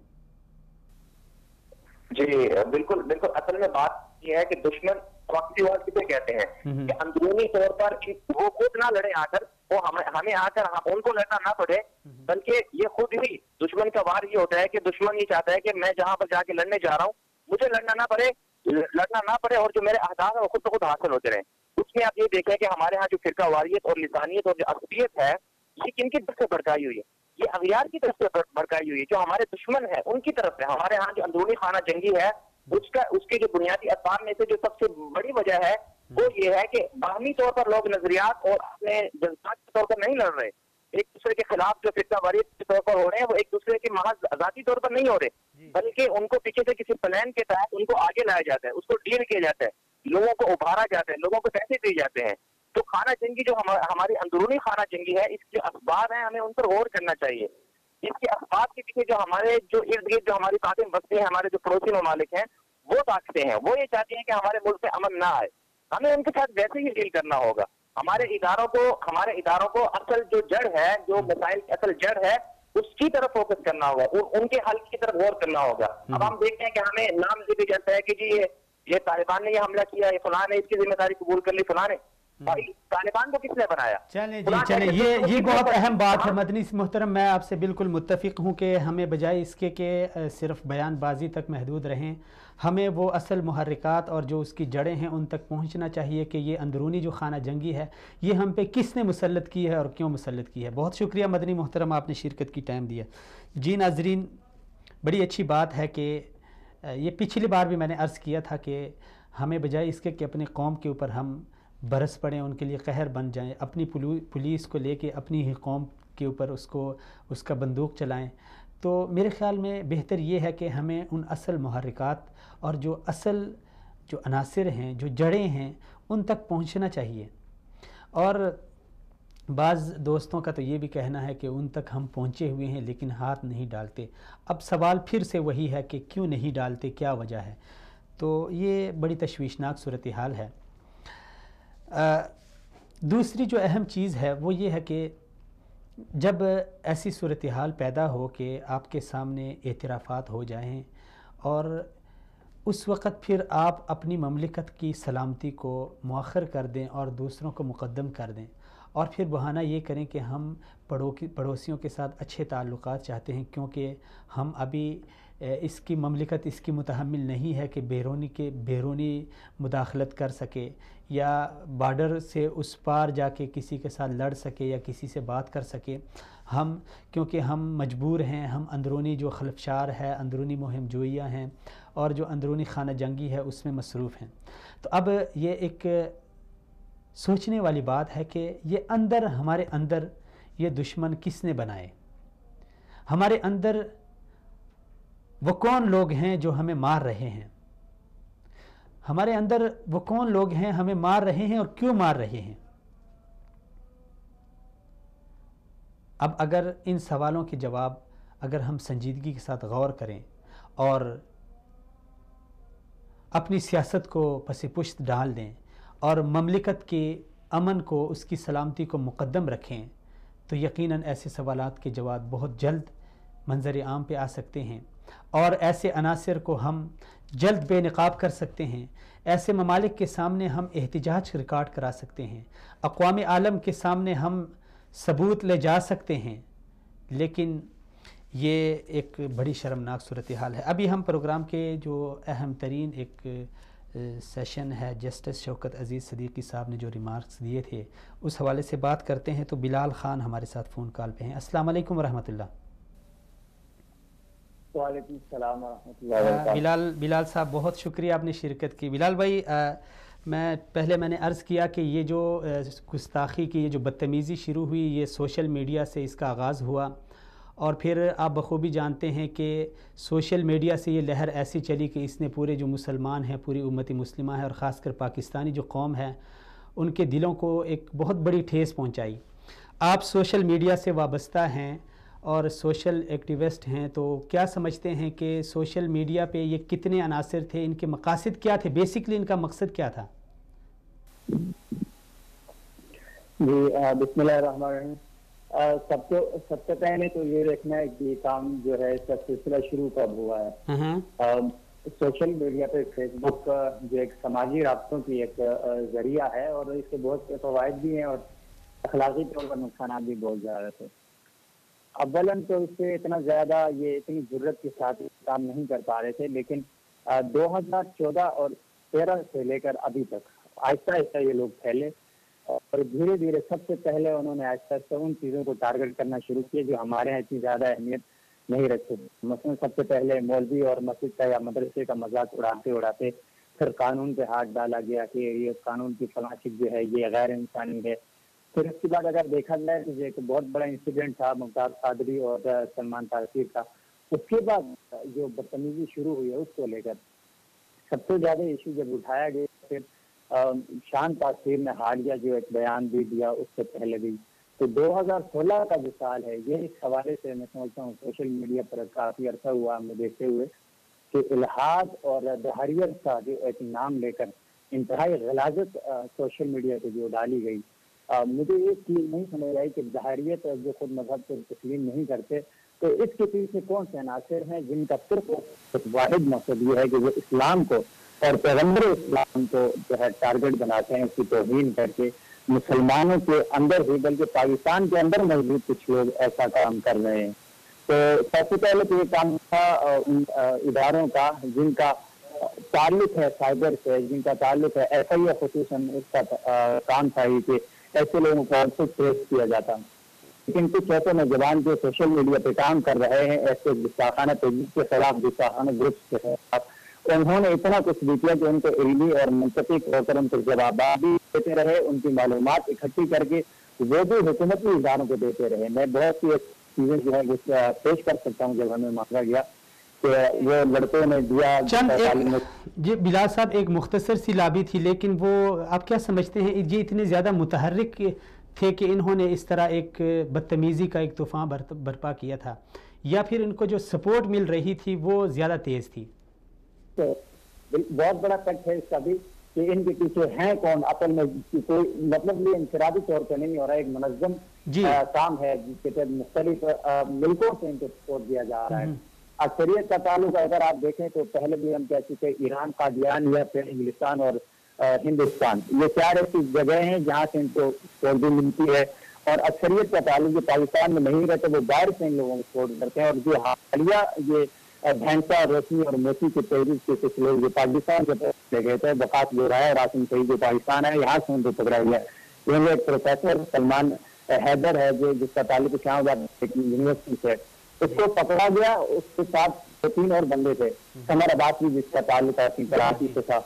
جی بالکل بالکل، اصل میں بات یہ ہے کہ دشمن وقتی وار کسے کہتے ہیں کہ اندرونی طور پر وہ خود نہ لڑے آ کر، وہ ہمیں آ کر ان کو لڑنا نہ پڑے، بلکہ یہ خود ہی دشمن کا وار یہ ہوتا ہے کہ دشمن یہ چاہتا ہے کہ میں جہاں پر جا کے لڑنے جا رہا ہوں مجھے لڑنا نہ پڑے اور جو میرے اہداف ہیں وہ خود بخود حاصل ہوتے رہیں. اس میں آپ یہ دیکھیں کہ ہمارے ہاں جو فرقہ واریت اور لسانیت اور جو عصبیت ہے یہ کن کی طرف سے بھڑکائی ہوئی ہے؟ یہ اغیار کی طرف سے بھڑکائی ہوئی ہے، جو ہمارے دشمن ہیں ان کی طرف سے. ہمارے ہاں جو اندرونی خانہ جنگی ہے اس کے جو بنیادی اسباب میں سے جو سب سے بڑی وجہ ہے وہ یہ ہے کہ باہمی طور پر لوگ نظریات اور اپنے جذبات کے طور پر نہیں لڑ رہے، ایک دوسرے کے خلاف جو فرقہ واریت کے طور پر ہو رہے ہیں وہ ایک دوسرے کے محض ذاتی طور پر نہیں ہو رہے، بلکہ ان کو پیچھے سے کسی پلان کے تحت ان کو آگے لایا جاتا ہے، اس کو ڈیل کیا جاتا ہے، لوگوں کو ابھارا جاتا ہے، لوگوں کو پیسے دیے جاتے ہیں. تو خانہ جنگی جو ہماری اندرونی خانہ جنگی ہے، اس کے اسباب ہیں، ہمیں ان پر غور کرنا چاہیے. اس کے اسباب کے پیچھے جو ہمارے جو ارد گرد جو ہماری قاتم بستی ہیں، ہمارے جو پڑوسی ممالک ہیں وہ طاقتیں ہیں، وہ یہ چاہتی ہیں کہ ہمارے ملک میں امن نہ آئے. ہمیں ان کے ساتھ ویسے ہی ڈیل کرنا ہوگا. ہمارے اداروں کو اصل جو جڑ ہے، جو مسائل کی اصل جڑ ہے اس کی طرف فوکس کرنا ہوگا, ان کے حل کی طرف غور کرنا ہوگا. اب ہم دیکھتے ہیں کہ ہمیں نام سے بھی جاتا ہے کہ جی یہ طالبان نے یہ حملہ کیا, یہ فلاں نے اس کی ذمہ داری قبول کر لی, فلاں نے. طالبان کو کس نے بنایا؟ چلیں یہ بہت اہم بات ہے مدنی محترم, میں آپ سے بالکل متفق ہوں کہ ہمیں بجائے اس کے کہ صرف بیان بازی تک محدود رہیں, ہمیں وہ اصل محرکات اور جو اس کی جڑیں ہیں ان تک پہنچنا چاہیے کہ یہ اندرونی جو خانہ جنگی ہے یہ ہم پہ کس نے مسلط کی ہے اور کیوں مسلط کی ہے. بہت شکریہ مدنی محترم, آپ نے شرکت کی, ٹائم دیا. جی ناظرین, بڑی اچھی بات ہے کہ یہ پچھلی بار بھی میں نے عرض کیا تھا کہ ہمیں بجائے اس کے کہ اپنی قوم کے اوپر ہم برس پڑیں, ان کے لیے قہر بن جائیں, اپنی پولیس کو لے کے اپنی ہی قوم کے اوپر اس کا بندوق چلائیں, تو میرے خیال میں بہتر یہ ہے کہ ہمیں ان اصل محرکات اور جو اصل جو عناصر ہیں, جو جڑیں ہیں, ان تک پہنچنا چاہیے. اور بعض دوستوں کا تو یہ بھی کہنا ہے کہ ان تک ہم پہنچے ہوئے ہیں لیکن ہاتھ نہیں ڈالتے. اب سوال پھر سے وہی ہے کہ کیوں نہیں ڈالتے, کیا وجہ ہے؟ تو یہ بڑی تشویشناک صورتحال ہے. دوسری جو اہم چیز ہے وہ یہ ہے کہ جب ایسی صورتحال پیدا ہو کہ آپ کے سامنے اعترافات ہو جائیں اور اس وقت پھر آپ اپنی مملکت کی سلامتی کو مؤخر کر دیں اور دوسروں کو مقدم کر دیں, اور پھر بہانہ یہ کریں کہ ہم پڑوسیوں کے ساتھ اچھے تعلقات چاہتے ہیں کیونکہ ہم ابھی اس کی مملکت اس کی متحمل نہیں ہے کہ بیرونی مداخلت کر سکے یا بارڈر سے اس پار جا کے کسی کے ساتھ لڑ سکے یا کسی سے بات کر سکے. کیونکہ ہم مجبور ہیں, ہم اندرونی جو خلفشار ہے, اندرونی مہم جوئیاں ہیں اور جو اندرونی خانہ جنگی ہے اس میں مصروف ہیں. تو اب یہ ایک سوچنے والی بات ہے کہ یہ ہمارے اندر یہ دشمن کس نے بنائے, ہمارے اندر وہ کون لوگ ہیں جو ہمیں مار رہے ہیں, ہمارے اندر وہ کون لوگ ہیں ہمیں مار رہے ہیں اور کیوں مار رہے ہیں. اب اگر ان سوالوں کے جواب اگر ہم سنجیدگی کے ساتھ غور کریں اور اپنی سیاست کو پس پشت ڈال دیں اور مملکت کے امن کو, اس کی سلامتی کو مقدم رکھیں, تو یقیناً ایسے سوالات کے جواب بہت جلد منظر عام پہ آ سکتے ہیں اور ایسے عناصر کو ہم جلد بے نقاب کر سکتے ہیں. ایسے ممالک کے سامنے ہم احتجاج ریکارڈ کرا سکتے ہیں, اقوام عالم کے سامنے ہم ثبوت لے جا سکتے ہیں. لیکن یہ ایک بڑی شرمناک صورتحال ہے. ابھی ہم پروگرام کے جو اہم ترین ایک سیشن ہے, جسٹس شوکت عزیز صدیقی صاحب نے جو ریمارکس دیے تھے اس حوالے سے بات کرتے ہیں. تو بلال خان ہمارے ساتھ فون کال پہ ہیں. السلام علیکم ورحمۃ اللہ. وعلیکم السلام ورحمۃ اللہ وبرکاتہ. بلال صاحب بہت شکریہ آپ نے شرکت کی. بلال بھائی, میں نے عرض کیا کہ یہ جو گستاخی کی, یہ جو بدتمیزی شروع ہوئی, یہ سوشل میڈیا سے اس کا آغاز ہوا, اور پھر آپ بخوبی جانتے ہیں کہ سوشل میڈیا سے یہ لہر ایسی چلی کہ اس نے پورے جو مسلمان ہیں, پوری امت مسلمہ ہے اور خاص کر پاکستانی جو قوم ہے, ان کے دلوں کو ایک بہت بڑی ٹھیس پہنچائی. آپ سوشل میڈیا سے وابستہ ہیں اور سوشل ایکٹیوسٹ ہیں, تو کیا سمجھتے ہیں کہ سوشل میڈیا پہ یہ کتنے عناصر تھے, ان کے مقاصد کیا تھے, بیسکلی ان کا مقصد کیا تھا؟ جی بسم اللہ الرحمن الرحیم. سب سے پہلے تو یہ دیکھنا ہے کہ یہ کام جو ہے اس کا سلسلہ شروع کب ہوا ہے. سوشل میڈیا پہ فیس بک جو ایک سماجی رابطوں کی ایک ذریعہ ہے اور اس کے بہت سے فوائد بھی ہیں اور اخلاقی طور پر نقصانات بھی بہت زیادہ تھے. اولاً تو اس سے اتنا زیادہ یہ اتنی ضرورت کے ساتھ کام نہیں کر پا رہے تھے, لیکن 2014 اور 13 سے لے کر ابھی تک آہستہ آہستہ یہ لوگ پھیلے اور دھیرے دھیرے سب سے پہلے انہوں نے آہستہ آہستہ ان چیزوں کو ٹارگٹ کرنا شروع کیے جو ہمارے یہاں اتنی زیادہ اہمیت نہیں رکھتے. مثلاً سب سے پہلے مولوی اور مسجد کا یا مدرسے کا مذاق اڑاتے پھر قانون پہ ہاتھ ڈالا گیا کہ یہ قانون کی فلاں چیز جو ہے یہ غیر انسانی ہے. پھر اس کے بعد اگر دیکھا جائے تو یہ ایک بہت بڑا انسیڈنٹ تھا ممتاز قادری اور سلمان تاثیر کا. اس کے بعد جو بدتمیزی شروع ہوئی ہے اس کو لے کر سب سے زیادہ ایشو جب اٹھایا گیا, پھر شان تاثیر نے حالیہ جو ایک بیان بھی دیا اس سے پہلے بھی, تو 2016 کا جو سال ہے یہ اس حوالے سے میں سمجھتا ہوں سوشل میڈیا پر کافی عرصہ ہوا ہمیں دیکھتے ہوئے کہ الحاد اور دہریت کا جو ایک نام لے کر انتہائی غلاظت سوشل میڈیا پہ جو ڈالی گئی, مجھے یہ چیز نہیں سمجھ آئی کہ ظاہریت جو خود مذہب کو تسلیم نہیں کرتے، تو اس کے پیچھے کون سے عناصر ہیں جن کا صرف واحد مقصد یہ ہے کہ وہ اسلام کو اور پیغمبر اسلام کو جو ہے ٹارگٹ بناتے ہیں، اس کی توہین کر کے مسلمانوں کے اندر ہی بلکہ پاکستان کے اندر موجود کچھ لوگ ایسا کام کر رہے ہیں۔ تو سب سے پہلے تو یہ کام تھا ان اداروں کا جن کا تعلق ہے سائبر سے، جن کا تعلق ہے ایسا ہی خصوصاً اس کا کام تھا ہی کہ ایسے لوگوں کو ٹریس کیا جاتا، لیکن کچھ ایسے نوجوان جو سوشل میڈیا پہ کام کر رہے ہیں ایسے گستاخانہ پیجز کے خلاف، گستاخانہ گروپس کے خلاف، انہوں نے اتنا کچھ بھی کیا کہ ان کو علمی اور منطقی ہو کر ان کو جوابات بھی دیتے رہے، ان کی معلومات اکٹھی کر کے وہ بھی حکومتی اداروں کو دیتے رہے۔ میں بہت سی چیزیں جو ہے پیش کر سکتا ہوں جب ہمیں مانگا گیا کہ وہ لڑکوں نے دیا جی بلال صاحب ایک مختصر سی لابی تھی، لیکن وہ آپ کیا سمجھتے ہیں یہ اتنے زیادہ متحرک تھے کہ انہوں نے اس طرح ایک بدتمیزی کا ایک طوفان برپا کیا تھا، یا پھر ان کو جو سپورٹ مل رہی تھی وہ زیادہ تیز تھی؟ بہت بڑا فیکٹ ہے اس کا بھی کہ ان کے پیچھے ہیں کون، اصل میں کوئی مطلب یہ انفرادی طور پہ نہیں ہو رہا، ایک منظم کام ہے جس کے تحت مختلف ملکوں سے ان کو سپورٹ دیا جا رہا ہے۔ اکثریت کا تعلق اگر آپ دیکھیں تو پہلے بھی ہم کہہ چکے ایران، قادیان یا پھر انگلستان اور ہندوستان، یہ چار ایسی جگہ ہیں جہاں سے ان کو سپورٹ بھی ملتی ہے، اور اکثریت کا تعلق جو پاکستان میں نہیں رہتے وہ باہر سے ان لوگوں کو سپورٹ کرتے ہیں۔ اور جو حالیہ یہ بھینسا روشنی اور موسی کے تحریک کے کچھ لوگ جو پاکستان کے لے گئے تھے، وقاص گورا ہے، راشن شہید جو پاکستان ہے، یہاں سے ان کو پکڑا گیا۔ یہ ایک پروفیسر سلمان حیدر ہے جو جس کا تعلق اسلام آباد یونیورسٹی سے، اس کو پکڑا گیا، اس کے ساتھ 3 اور بندے تھے، سمر عباسی جس کا تعلق کراچی سے تھا،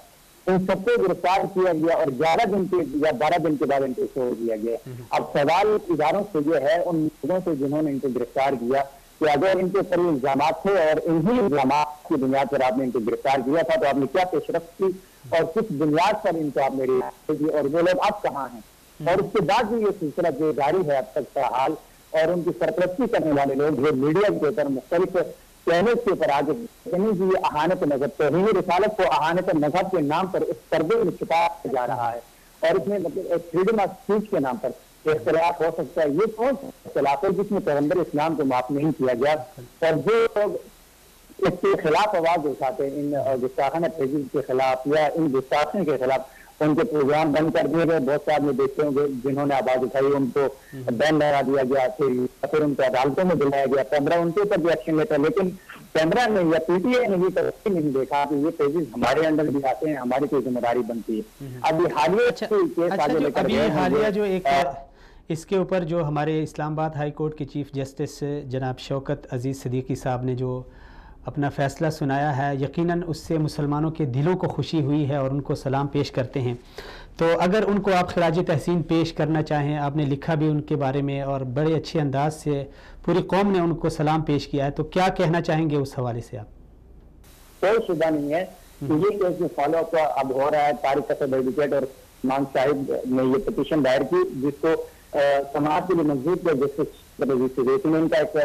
ان سب کو گرفتار کیا گیا اور 11 دن کے یا 12 دن کے بعد ان کو چھوڑ دیا گیا۔ اب سوال اداروں سے یہ ہے، ان لوگوں سے جنہوں نے ان کو گرفتار کیا، کہ اگر ان کے اوپر الزامات تھے اور انہی الزامات کی بنیاد پر آپ نے ان کو گرفتار کیا تھا تو آپ نے کیا پیش رفت کی اور کس بنیاد پر ان کو آپ نے رہائی کی، اور وہ لوگ اب کہاں ہیں؟ اور اس کے بعد بھی یہ سلسلہ جو جاری ہے اب تک کا حال، اور ان کی سرپرستی کرنے والے لوگ جو میڈیا کے اوپر مختلف چینلز کے اوپر آگے یہ اہانت مذہب، توہین رسالت کو اہانت مذہب کے نام پر اس پردے میں چھپایا جا رہا ہے، اور اس میں مطلب فریڈم آف اسپیچ کے نام پر اختلاف ہو سکتا ہے۔ یہ کون سا اختلاف ہے جس میں پیغمبر اسلام کو معاف نہیں کیا گیا؟ اور جو لوگ اس کے خلاف آواز اٹھاتے ہیں، ان گستاخانہ پیجز کے خلاف یا ان گستاخوں کے خلاف، ان کے پروگرام بند کر دیے گئے۔ بہت سے آدمی دیکھتے ہوں گے جنہوں نے آواز اٹھائی ان کو بین لگا دیا گیا، پھر ان کو عدالتوں میں دلایا گیا، 15 ان کے اوپر بھی ایکشن لیتا، لیکن کیمرہ نے یا پی ٹی اے نے بھی کبھی نہیں دیکھا کہ یہ پیجز ہمارے اندر بھی آتے ہیں، ہماری کوئی ذمہ داری بنتی ہے۔ اب یہ حالیہ جو ایک اس کے اوپر جو ہمارے اسلام آباد ہائی کورٹ کے چیف جسٹس جناب شوکت عزیز صدیقی صاحب نے جو اپنا فیصلہ سنایا ہے، یقیناً اس سے مسلمانوں کے دلوں کو خوشی ہوئی ہے اور ان کو سلام پیش کرتے ہیں۔ تو اگر ان کو آپ خراج تحسین پیش کرنا چاہیں، آپ نے لکھا بھی ان کے بارے میں اور بڑے اچھے انداز سے پوری قوم نے ان کو سلام پیش کیا ہے، تو کیا کہنا چاہیں گے اس حوالے سے آپ؟ کوئی شبہ نہیں ہے کہ یہ کیس جو فالو اپ اب ہو رہا ہے، طارق اسد ایڈوکیٹ اور مان صاحب نے یہ پٹیشن دائر کی جس کو سماعت کے لیے منظور کیا جسٹس میں ان کا ایک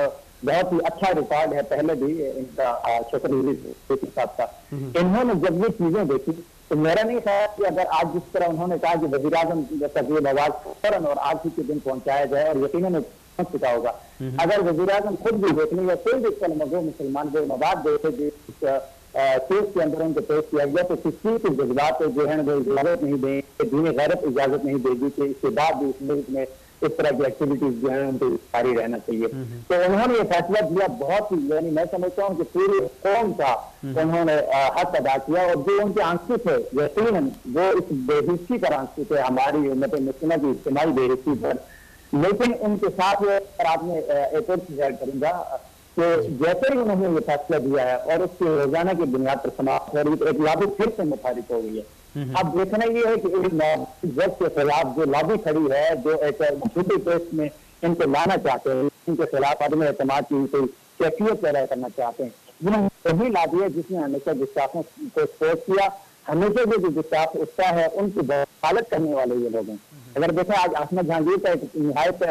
بہت ہی اچھا ریکارڈ ہے، پہلے بھی ان کا صاحب کا، انہوں نے جب یہ چیزیں دیکھی تو میرا نہیں خیال کہ اگر آج جس طرح انہوں نے کہا کہ وزیر اعظم تقریب آواز فوراً اور آج ہی کے دن پہنچایا جائے، اور یقیناً پہنچ چکا ہوگا، اگر وزیر اعظم خود بھی دیکھنے یا کوئی بھی کلمہ مسلمان کو مواد دیکھے جس کیس کے اندر ان کو پیش کیا گیا تو کسی کے جذبات جو ہے وہ اجازت نہیں دیں گے، دین غیرت اجازت نہیں دے گی کہ اس کے بعد بھی اس ملک میں اس طرح کی ایکٹیویٹیز جو ہیں ان کو جاری رہنا چاہیے۔ تو انہوں نے یہ فیصلہ کیا، بہت ہی یعنی میں سمجھتا ہوں کہ پوری قوم کا انہوں نے حق ادا کیا، اور جو ان کے آنسو تھے یقیناً وہ اس بے حسی پر آنسو تھے، ہماری امت مسلمہ کی اجتماعی بے حسی پر، لیکن ان کے ساتھ آپ نے ایک اور چیز ایڈ کروں گا کہ جیسے ہی انہوں نے یہ فیصلہ دیا ہے اور اس کے روزانہ کی بنیاد پر سماعت ہو رہی تو ایک لابی پھر سے متحرک ہو گئی ہے۔ اب دیکھنا یہ ہے کہ ایک جج کے خلاف جو لابی کھڑی ہے، جو ایک جھوٹی ٹیسٹ میں ان کو لانا چاہتے ہیں، ان کے خلاف عدم اعتماد کی کوئی کیفیت پیدا کرنا چاہتے ہیں، یہ وہی لابی ہے جس نے ہمیشہ گستاخوں کو سپورٹ کیا، ہمیشہ جو گستاخ اٹھتا ہے ان کی حالت کرنے والے یہ لوگ ہیں۔ اگر دیکھیں آج احمد جہانگیر کا ایک نہایت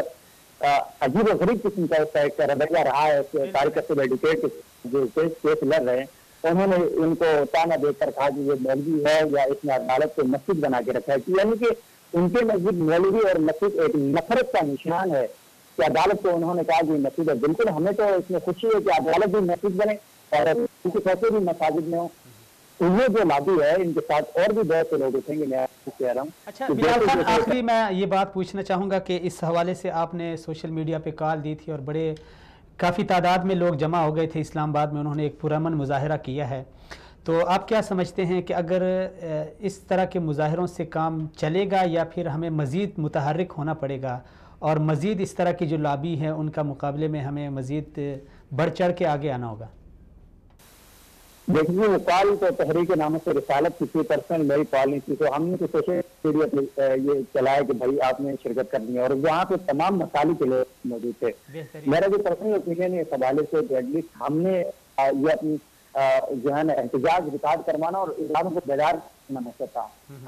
عجیب و غریب قسم کا ایک رویہ رہا ہے، طارق اسد ایڈوکیٹ جو کیس لڑ رہے ہیں، انہوں نے ان کو تانا دے کر کہا کہ یہ مولوی ہے یا اس نے عدالت کو مسجد بنا کے رکھا ہے، یعنی کہ ان کے نزدیک مولوی اور مسجد ایک نفرت کا نشان ہے کہ عدالت کو انہوں نے کہا کہ مسجد ہے. بالکل ہمیں تو اس میں خوشی ہے کہ عدالت بھی مسجد بنے اور ان کے پیسے بھی مساجد میں ہوں. انہیں جو لابی ہے ان کے ساتھ اور بھی بہت سے لوگ اٹھیں گے. میں آپ کو کہہ رہا ہوں. اچھا بلال خان، آخری میں یہ بات پوچھنا چاہوں گا کہ اس حوالے سے آپ نے سوشل میڈیا پہ کال دی تھی اور بڑے کافی تعداد میں لوگ جمع ہو گئے تھے اسلام آباد میں، انہوں نے ایک پرامن مظاہرہ کیا ہے. تو آپ کیا سمجھتے ہیں کہ اگر اس طرح کے مظاہروں سے کام چلے گا یا پھر ہمیں مزید متحرک ہونا پڑے گا اور مزید اس طرح کی جو لابی ہے ان کا مقابلے میں ہمیں مزید بڑھ چڑھ کے آگے آنا ہوگا؟ دیکھیے، وہ کال تو تحریک نام سے رسالت کی پرسنل میری کال نہیں تھی، تو ہم نے تو سوشل میڈیا پہ یہ چلایا کہ بھائی آپ نے شرکت کرنی ہے، اور وہاں پہ تمام مسائل کے لوگ موجود تھے. میرا جو پرسنل اوپینین ہے اس حوالے سے ایٹ لیسٹ ہم نے یہ اپنی جو ہے نا احتجاج ریکارڈ کروانا اور اداروں کو بیدار کرنا محسوس تھا.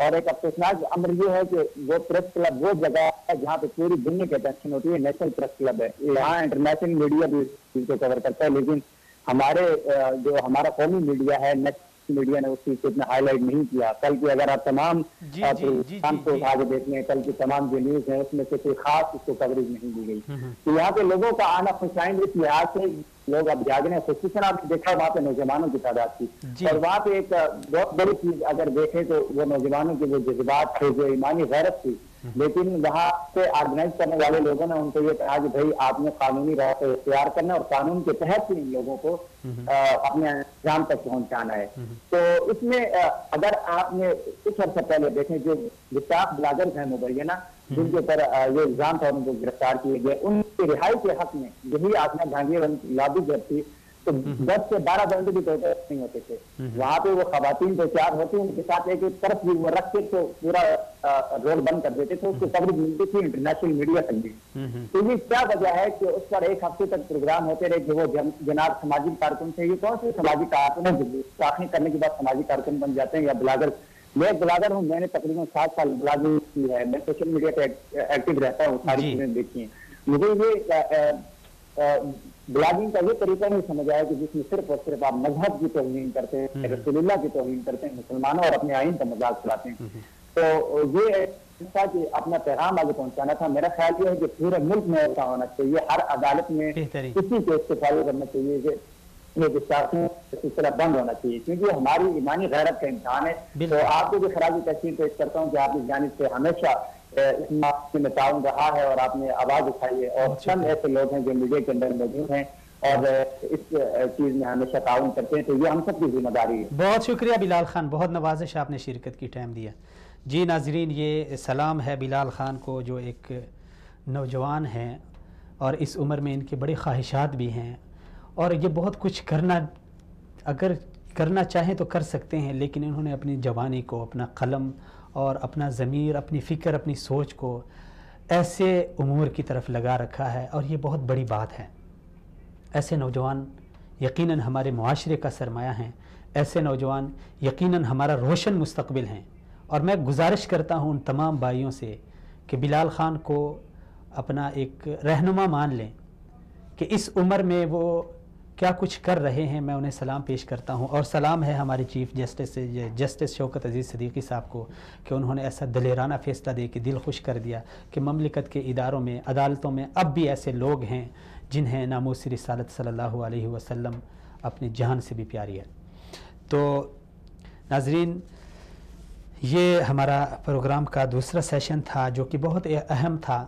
اور ایک افسوسناک امر یہ ہے کہ وہ پریس کلب وہ جگہ ہے جہاں پہ پوری دنیا کی اٹینشن ہوتی ہے، نیشنل پریس کلب ہے. یہاں انٹرنیشنل میڈیا بھی اس کو کور کرتا ہے، لیکن ہمارا قومی میڈیا ہے، نیشنل میڈیا نے اس چیز کو اتنا ہائی لائٹ نہیں کیا. کل کی اگر آپ تمام پروگرام کو آگے دیکھ لیں، کل کی تمام جو نیوز ہیں اس میں سے کوئی خاص اس کو کوریج نہیں دی گئی. تو یہاں پہ لوگوں کا آنا خوشائند اس لحاظ سے لوگ اب جاگ رہے ہیں. خصوصاً آپ نے دیکھا وہاں پہ نوجوانوں کی تعداد تھی، اور وہاں پہ ایک بہت بڑی چیز اگر دیکھیں تو وہ نوجوانوں کے وہ جذبات تھے، جو ایمانی غیرت تھی. لیکن وہاں سے آرگنائز کرنے والے لوگوں نے ان کو یہ کہا کہ بھائی آپ نے قانونی راہ کو اختیار کرنا ہے اور قانون کے تحت ہی ان لوگوں کو اپنے انجام تک پہنچانا ہے. تو اس میں اگر آپ نے کچھ عرصہ پہلے دیکھیں جو گستاخ بلاگرز ہیں مبینہ جن کے اوپر یہ الزام تھا ان کو گرفتار کیے گئے، ان کی رہائی کے حق میں یہی آسنا جہانگیر لابی جب تھی تو 10 سے 12 گھنٹے بھی پروٹیسٹ نہیں ہوتے تھے. وہاں پہ وہ خواتین تو چار ہوتی ان کے ساتھ ایک طرف بھی وہ رکھ کے تو پورا روڈ بند کر دیتے تھے. اس کی کوریج ملتی تھی انٹرنیشنل میڈیا تک بھی. تو یہ کیا وجہ ہے کہ اس پر ایک ہفتے تک پروگرام ہوتے رہے کہ وہ جناب سماجی کارکن تھے. یہ کون سے سماجی کارکن ہیں داخل کرنے کے بعد سماجی کارکن بن جاتے ہیں یا بلاگر؟ میں بلاگر ہوں، میں نے تقریباً 7 سال بلاگنگ کی ہے، میں سوشل میڈیا پہ ایکٹیو رہتا ہوں، ساری چیزیں دیکھی ہیں. مجھے یہ بلاگنگ کا یہ طریقہ نہیں سمجھ آیا کہ جس میں صرف اور صرف آپ مذہب کی توہین کرتے ہیں، رسول اللہ کی توہین کرتے ہیں، مسلمانوں اور اپنے آئین کا مذاق چلاتے ہیں. تو یہ تھا کہ اپنا پیغام آگے پہنچانا تھا. میرا خیال یہ ہے کہ پورے ملک میں ایسا ہونا چاہیے، ہر عدالت میں کسی کیس کو فالو کرنا چاہیے کہ یہ گستاخیوں سلسلہ بند ہونا چاہیے، کیونکہ یہ ہماری ایمانی غیرت کا امتحان ہے. تو آپ کو جو خراجی تحسین پیش کرتا ہوں کہ آپ کی جانب سے ہمیشہ اس معاملے میں تعاون رہا ہے اور آپ نے آواز اٹھائی ہے، اور چند ایسے لوگ ہیں جو میڈیا کے اندر موجود ہیں اور اس چیز میں ہمیشہ تعاون کرتے ہیں، تو یہ ہم سب کی ذمہ داری ہے. بہت شکریہ بلال خان، بہت نوازش آپ نے شرکت کی، ٹائم دیا. جی ناظرین، یہ سلام ہے بلال خان کو جو ایک نوجوان ہیں اور اس عمر میں ان کے بڑے خواہشات بھی ہیں اور یہ بہت کچھ اگر کرنا چاہیں تو کر سکتے ہیں، لیکن انہوں نے اپنی جوانی کو، اپنا قلم اور اپنا ضمیر، اپنی فکر، اپنی سوچ کو ایسے امور کی طرف لگا رکھا ہے اور یہ بہت بڑی بات ہے. ایسے نوجوان یقیناً ہمارے معاشرے کا سرمایہ ہیں، ایسے نوجوان یقیناً ہمارا روشن مستقبل ہیں. اور میں گزارش کرتا ہوں ان تمام بھائیوں سے کہ بلال خان کو اپنا ایک رہنما مان لیں کہ اس عمر میں وہ کیا کچھ کر رہے ہیں. میں انہیں سلام پیش کرتا ہوں اور سلام ہے ہمارے چیف جسٹس شوکت عزیز صدیقی صاحب کو کہ انہوں نے ایسا دلیرانہ فیصلہ دے کے دل خوش کر دیا کہ مملکت کے اداروں میں، عدالتوں میں اب بھی ایسے لوگ ہیں جنہیں ناموس رسالت صلی اللہ علیہ وسلم اپنی جان سے بھی پیاری ہے. تو ناظرین، یہ ہمارا پروگرام کا دوسرا سیشن تھا جو کہ بہت اہم تھا.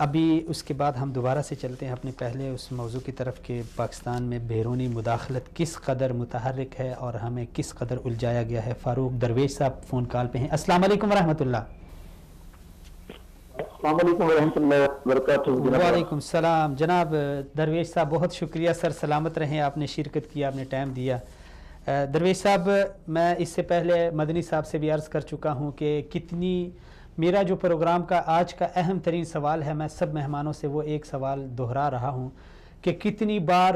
ابھی اس کے بعد ہم دوبارہ سے چلتے ہیں اپنے پہلے اس موضوع کی طرف کہ پاکستان میں بیرونی مداخلت کس قدر متحرک ہے اور ہمیں کس قدر الجھایا گیا ہے. فاروق درویش صاحب فون کال پہ ہیں. السلام علیکم ورحمۃ اللہ. السلام علیکم ورحمۃ اللہ وبرکاتہ. وعلیکم السلام جناب درویش صاحب، بہت شکریہ سر، سلامت رہیں. آپ نے شرکت کی، آپ نے ٹائم دیا. درویش صاحب، میں اس سے پہلے مدنی صاحب سے بھی عرض کر چکا ہوں کہ میرا جو پروگرام کا آج کا اہم ترین سوال ہے، میں سب مہمانوں سے وہ ایک سوال دہرا رہا ہوں کہ کتنی بار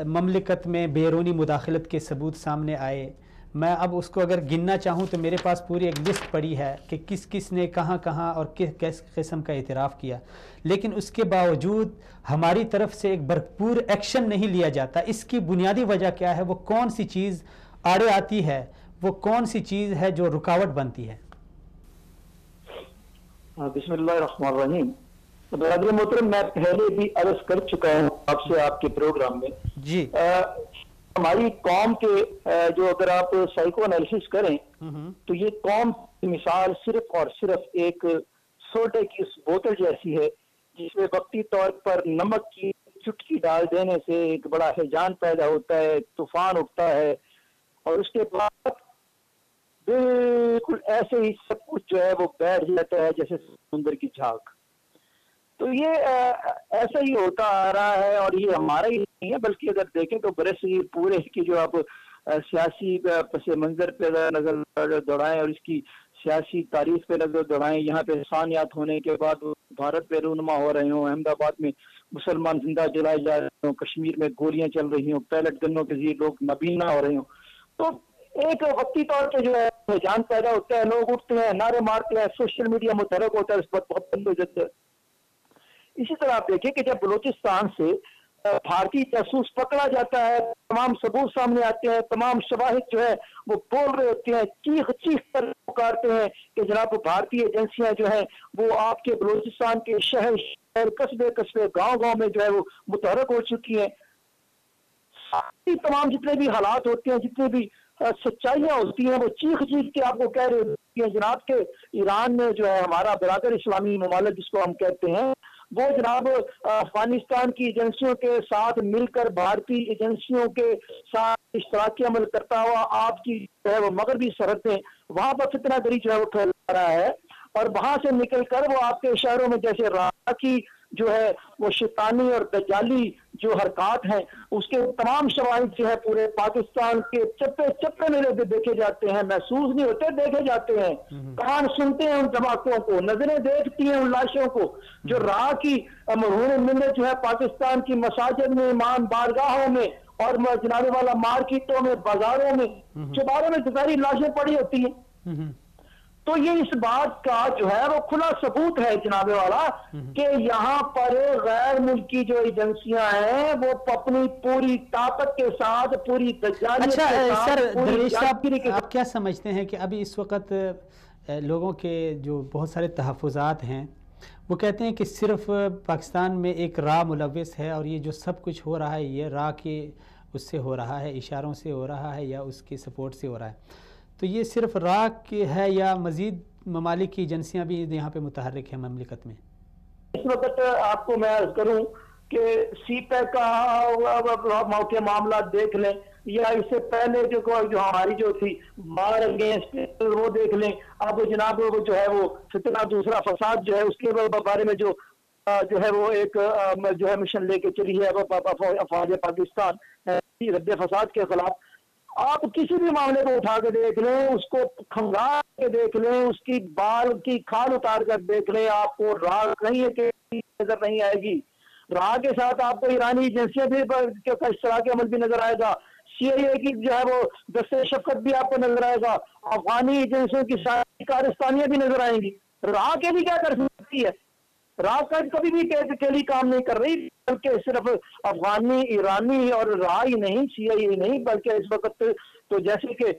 مملکت میں بیرونی مداخلت کے ثبوت سامنے آئے. میں اب اس کو اگر گننا چاہوں تو میرے پاس پوری ایک لسٹ پڑی ہے کہ کس کس نے کہاں کہاں اور کس قسم کا اعتراف کیا، لیکن اس کے باوجود ہماری طرف سے ایک بھرپور ایکشن نہیں لیا جاتا. اس کی بنیادی وجہ کیا ہے؟ وہ کون سی چیز آڑے آتی ہے؟ وہ کون سی چیز ہے جو رکاوٹ بنتی ہے؟ بسم اللہ الرحمن الرحیم. برادر محترم, میں پہلے بھی عرض کر چکا ہوں آپ سے آپ کے پروگرام میں جی. ہماری قوم کے جو اگر آپ سائیکو انالیسس کریں تو یہ قوم کی مثال صرف اور صرف ایک سوڈے کی بوتل جیسی ہے جس میں وقتی طور پر نمک کی چٹکی ڈال دینے سے ایک بڑا ہیجان پیدا ہوتا ہے, طوفان اٹھتا ہے, اور اس کے بعد بالکل ایسے ہی سب کچھ جو ہے وہ بیٹھ جاتا ہے جیسے سمندر کی جھاگ. تو یہ ایسا ہی ہوتا آ رہا ہے, اور یہ ہمارا ہی نہیں ہے بلکہ اگر دیکھیں تو برصغیر پورے کی جو آپ سیاسی پس منظر پہ نظر دوڑائیں اور اس کی سیاسی تاریخ پہ نظر دوڑائیں, یہاں پہ انسانیات ہونے کے بعد بھارت پہ رونما ہو رہے ہوں, احمد آباد میں مسلمان زندہ جلائے جا رہے ہوں, کشمیر میں گولیاں چل رہی ہوں, پیلٹ گنوں کے ذریعے لوگ نابینا ہو رہے ہوں, تو ایک وقتی طور پہ جو ہے جان پیدا ہوتا ہے, لوگ اٹھتے ہیں, نعرے مارتے ہیں, سوشل میڈیا متحرک ہوتا ہے, اس پر بہت بند ہو جاتا ہے. اسی طرح آپ دیکھیں کہ جب بلوچستان سے بھارتی جاسوس پکڑا جاتا ہے, تمام ثبوت سامنے آتے ہیں, تمام شواہد جو ہے وہ بول رہے ہوتے ہیں, چیخ چیخ کر پکارتے ہیں کہ جناب بھارتی ایجنسیاں جو ہیں وہ آپ کے بلوچستان کے شہر شہر قصبے قصبے گاؤں گاؤں میں جو ہے وہ متحرک ہو چکی ہیں. تمام جتنے بھی حالات ہوتے ہیں, جتنے بھی سچائیاں ہوتی ہیں, وہ چیخ چیخ کے آپ کو کہہ رہے ہوتی ہیں جناب کہ ایران میں جو ہے ہمارا برادر اسلامی ممالک جس کو ہم کہتے ہیں وہ جناب افغانستان کی ایجنسیوں کے ساتھ مل کر بھارتی ایجنسیوں کے ساتھ اشتراکی عمل کرتا ہوا آپ کی جو ہے وہ مغربی سرحدیں وہاں پر فتنہ گری جو ہے وہ پھیلا رہا ہے, اور وہاں سے نکل کر وہ آپ کے شہروں میں جیسے راکی جو ہے وہ شیطانی اور دجالی جو حرکات ہیں اس کے تمام شواہد جو ہے پورے پاکستان کے چپے چپے میں دیکھے جاتے ہیں, محسوس نہیں ہوتے, دیکھے جاتے ہیں, کان سنتے ہیں ان دھماکوں کو, نظریں دیکھتی ہیں ان لاشوں کو جو راہ کی مرہون ملت جو ہے پاکستان کی مساجد میں, امام بارگاہوں میں اور جناب والا مارکیٹوں میں, بازاروں میں, چوباروں میں دوپہری لاشیں پڑی ہوتی ہیں. تو یہ اس بات کا جو ہے وہ کھلا ثبوت ہے جناب والا کہ یہاں پر غیر ملکی جو ایجنسیاں ہیں وہ اپنی پوری طاقت کے ساتھ, پوری دجالیت کے ساتھ. سر درویش صاحب, آپ کیا سمجھتے ہیں کہ ابھی اس وقت لوگوں کے جو بہت سارے تحفظات ہیں وہ کہتے ہیں کہ صرف پاکستان میں ایک راہ ملوث ہے اور یہ جو سب کچھ ہو رہا ہے یہ راہ کے اس سے ہو رہا ہے, اشاروں سے ہو رہا ہے یا اس کی سپورٹ سے ہو رہا ہے, تو یہ صرف راہ کی ہے یا مزید ممالک کی ایجنسیاں بھی یہاں پہ متحرک ہیں مملکت میں؟ اس وقت آپ کو میں عرض کروں کہ سی پیک کا موقع معاملات دیکھ لیں یا اس سے پہلے جو ہماری جو تھی بار اگینسٹ وہ دیکھ لیں. اب جناب وہ جو ہے وہ فتنہ دوسرا فساد جو ہے اس کے بارے میں جو ہے وہ ایک جو ہے مشن لے کے چلی ہے افواج پاکستان رد فساد کے خلاف. آپ کسی بھی معاملے کو اٹھا کے دیکھ لیں, اس کو کھنگا کے دیکھ لیں, اس کی بال کی کھال اتار کر دیکھ لیں, آپ کو راہ کہیں نظر نہیں آئے گی. راہ کے ساتھ آپ کو ایرانی ایجنسیاں بھی کا اشتراکی عمل بھی نظر آئے گا, سی آئی اے کی جو ہے وہ دستِ شفقت بھی آپ کو نظر آئے گا, افغانی ایجنسیوں کی ساری کارستانیاں بھی نظر آئیں گی. راہ کے بھی کیا کر سکتی ہے؟ راہ کا کبھی بھی اکیلی کام نہیں کر رہی, بلکہ صرف افغانی, ایرانی اور راہ ہی نہیں, سی آئی اے نہیں, بلکہ اس وقت تو جیسے کہ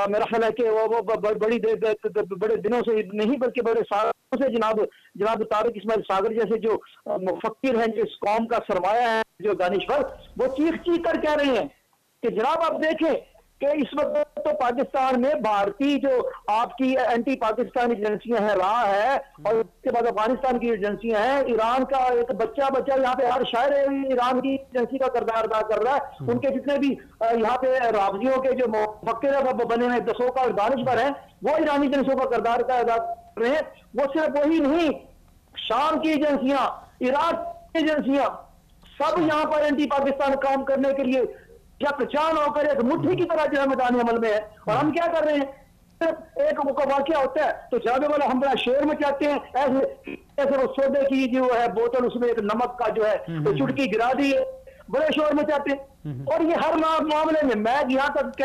میرا خیال ہے کہ وہ بڑے دنوں سے نہیں بلکہ بڑے سالوں سے جناب طارق اسماعیل ساگر جیسے جو مفکر ہیں, جو اس قوم کا سرمایہ ہے, جو دانشور, وہ چیخ چیخ کر کہہ رہے ہیں کہ جناب آپ دیکھیں کہ اس وقت تو پاکستان میں بھارتی جو آپ کی اینٹی پاکستان ایجنسیاں ہیں راہ ہے, اور اس کے بعد افغانستان کی ایجنسیاں ہیں, ایران کا ایک بچہ یہاں پہ ہر شاعر ایران کی ایجنسی کا کردار ادا کر رہا ہے. ان کے جتنے بھی یہاں پہ رابطیوں کے جو مفکر بنے ہیں, دسوں کا دانشور ہیں, وہ ایرانی ایجنسیوں کا کردار ادا کر رہے ہیں. وہ صرف وہی نہیں, شام کی ایجنسیاں, عراق کی ایجنسیاں, سب یہاں پر اینٹی پاکستان کام کرنے کے لیے یکجان ہو کر ایک مٹھی کی طرح جو ہے میدان عمل میں ہے. اور ہم کیا کر رہے ہیں, ایک واقعہ ہوتا ہے تو جانے والا ہم بڑا شور میں چاہتے ہیں, ایسے وہ سودے کی جو ہے بوتل اس میں ایک نمک کا جو ہے چٹکی گرا دی ہے, بڑے شور میں چاہتے ہیں. اور یہ ہر معاملے میں میں یہاں تک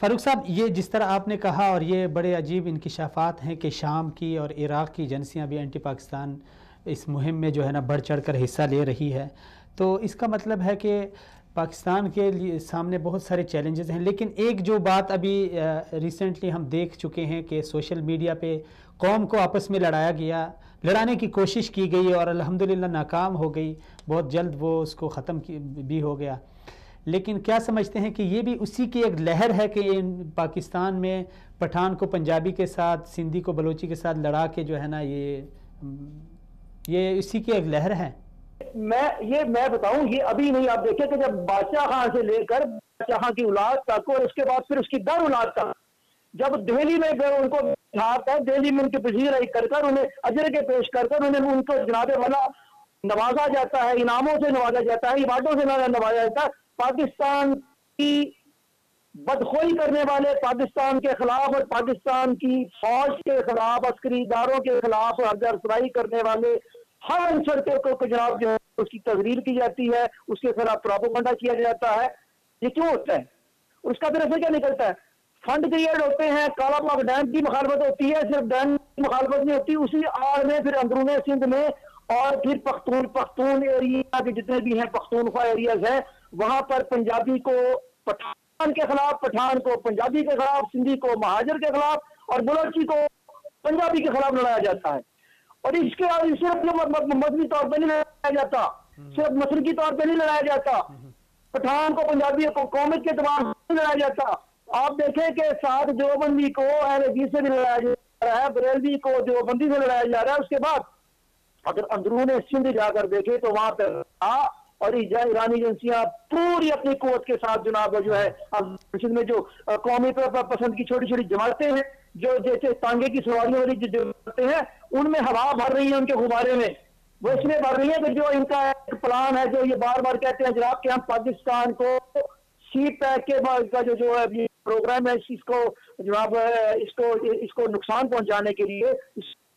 فاروق صاحب, یہ جس طرح آپ نے کہا اور یہ بڑے عجیب انکشافات ہیں کہ شام کی اور عراق کی ایجنسیاں بھی اینٹی پاکستان اس مہم میں جو ہے نا بڑھ چڑھ کر حصہ لے رہی ہے, تو اس کا مطلب ہے کہ پاکستان کے لیے سامنے بہت سارے چیلنجز ہیں، لیکن ایک جو بات ابھی ریسنٹلی ہم دیکھ چکے ہیں کہ سوشل میڈیا پہ قوم کو آپس میں لڑانے کی کوشش کی گئی اور الحمدللہ ناکام ہو گئی، بہت جلد وہ اس کو ختم بھی ہو گیا. لیکن کیا سمجھتے ہیں کہ یہ بھی اسی کی ایک لہر ہے کہ پاکستان میں پٹھان کو پنجابی کے ساتھ، سندھی کو بلوچی کے ساتھ لڑا کے جو ہے نا یہ اسی کی ایک لہر ہے؟ میں بتاؤں، یہ ابھی نہیں. آپ دیکھیں کہ جب بادشاہ خان سے لے کر بادشاہ خان کی اولاد تک اور اس کے بعد پھر اس کی در اولاد تک، جب دہلی میں ان کو دہلی میں ان کے پذیرائی کر کر انہیں اجر کے پیش کر کر انہیں ان کو جناب والا نوازا جاتا ہے، انعاموں سے نوازا جاتا ہے، ایوارڈوں سے نوازا جاتا ہے. پاکستان کی بدخوئی کرنے والے، پاکستان کے خلاف اور پاکستان کی فوج کے خلاف، عسکری اداروں کے خلاف حد افزائی کرنے والے ہر عنصر کو جناب جو ہے اس کی تقریر کی جاتی ہے، اس کے خلاف پروپیگنڈا کیا جاتا ہے. یہ کیوں ہوتا ہے؟ اس کا پھر اثر کیا نکلتا ہے؟ فنڈ کریٹ ہوتے ہیں، کالا پاک ڈیم کی مخالفت ہوتی ہے، صرف ڈیم کی مخالفت نہیں ہوتی، اسی آڑ میں پھر اندرون سندھ میں اور پھر پختون ایریا کے جتنے بھی ہیں، پختونخوا ایریاز ہیں، وہاں پر پنجابی کو پٹھان کے خلاف، پٹھان کو پنجابی کے خلاف، سندھی کو مہاجر کے خلاف اور بلوچی کو پنجابی کے خلاف لڑایا جاتا ہے. اور اس کے صرف مذہبی طور پہ نہیں لڑایا جاتا، صرف مسلکی طور پہ نہیں لڑایا جاتا، پٹھان کو پنجابی کو قومیت کے اعتبار سے نہیں لڑایا جاتا. آپ دیکھیں کہ ساتھ دیوبندی کو اہل حدیث سے بھی لڑایا جا رہا ہے، بریلوی کو دیوبندی سے لڑایا جا رہا ہے. اس کے بعد اگر اندرون سندھ جا کر دیکھیں تو وہاں پہ اور ایرانی ایجنسیاں پوری اپنی قوت کے ساتھ جناب جو ہے سندھ میں جو قومی پسند کی چھوٹی چھوٹی جماعتیں ہیں، جو جیسے تانگے کی سواریوں والی جو جماعتیں ہیں، ان میں ہوا بھر رہی ہے، ان کے غبارے میں وہ اس لیے بھر رہی ہے کہ جو ان کا ایک پلان ہے، جو یہ بار بار کہتے ہیں جناب کہ ہم پاکستان کو سی پیک کے بعد کا جو ہے پروگرام ہے، اس کو جناب اس کو نقصان پہنچانے کے لیے،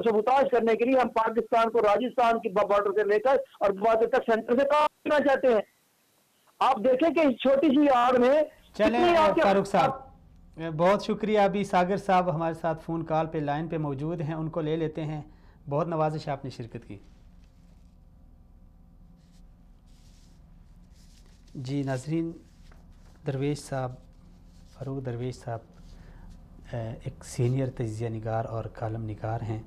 سبوتاژ کرنے کے لیے ہم پاکستان کو راجستھان کی بارڈر سے لے کر اور بارڈر تک سینٹر سے کام کرنا چاہتے ہیں. آپ دیکھیں کہ اس چھوٹی سی آڑ میں. چلیں فاروق صاحب، بہت شکریہ. ابھی ساگر صاحب ہمارے ساتھ فون کال پہ لائن پہ موجود ہیں، ان کو لے لیتے ہیں. بہت نوازش آپ نے شرکت کی. جی ناظرین، درویش صاحب، فاروق درویش صاحب ایک سینئر تجزیہ نگار اور کالم نگار ہیں.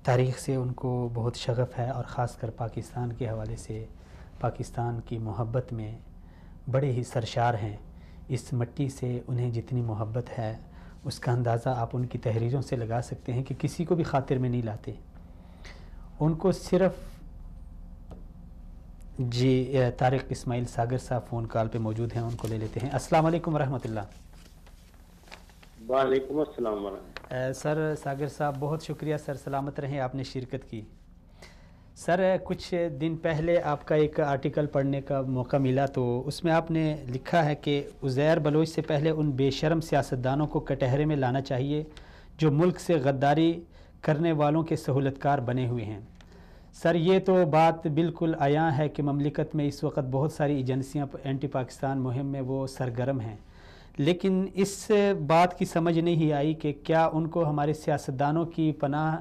تاریخ سے ان کو بہت شغف ہے اور خاص کر پاکستان کے حوالے سے پاکستان کی محبت میں بڑے ہی سرشار ہیں. اس مٹی سے انہیں جتنی محبت ہے اس کا اندازہ آپ ان کی تحریروں سے لگا سکتے ہیں کہ کسی کو بھی خاطر میں نہیں لاتے. ان کو صرف جی طارق اسماعیل ساگر صاحب فون کال پہ موجود ہیں، ان کو لے لیتے ہیں. السلام علیکم ورحمۃ اللہ. وعلیکم السلام ورحمۃ اللہ. سر ساگر صاحب بہت شکریہ سر، سلامت رہیں، آپ نے شرکت کی. سر کچھ دن پہلے آپ کا ایک آرٹیکل پڑھنے کا موقع ملا، تو اس میں آپ نے لکھا ہے کہ عزیر بلوچ سے پہلے ان بے شرم سیاستدانوں کو کٹہرے میں لانا چاہیے جو ملک سے غداری کرنے والوں کے سہولت کار بنے ہوئے ہیں. سر یہ تو بات بالکل عیاں ہے کہ مملکت میں اس وقت بہت ساری ایجنسیاں اینٹی پاکستان مہم میں وہ سرگرم ہیں، لیکن اس بات کی سمجھ نہیں آئی کہ کیا ان کو ہمارے سیاستدانوں کی پناہ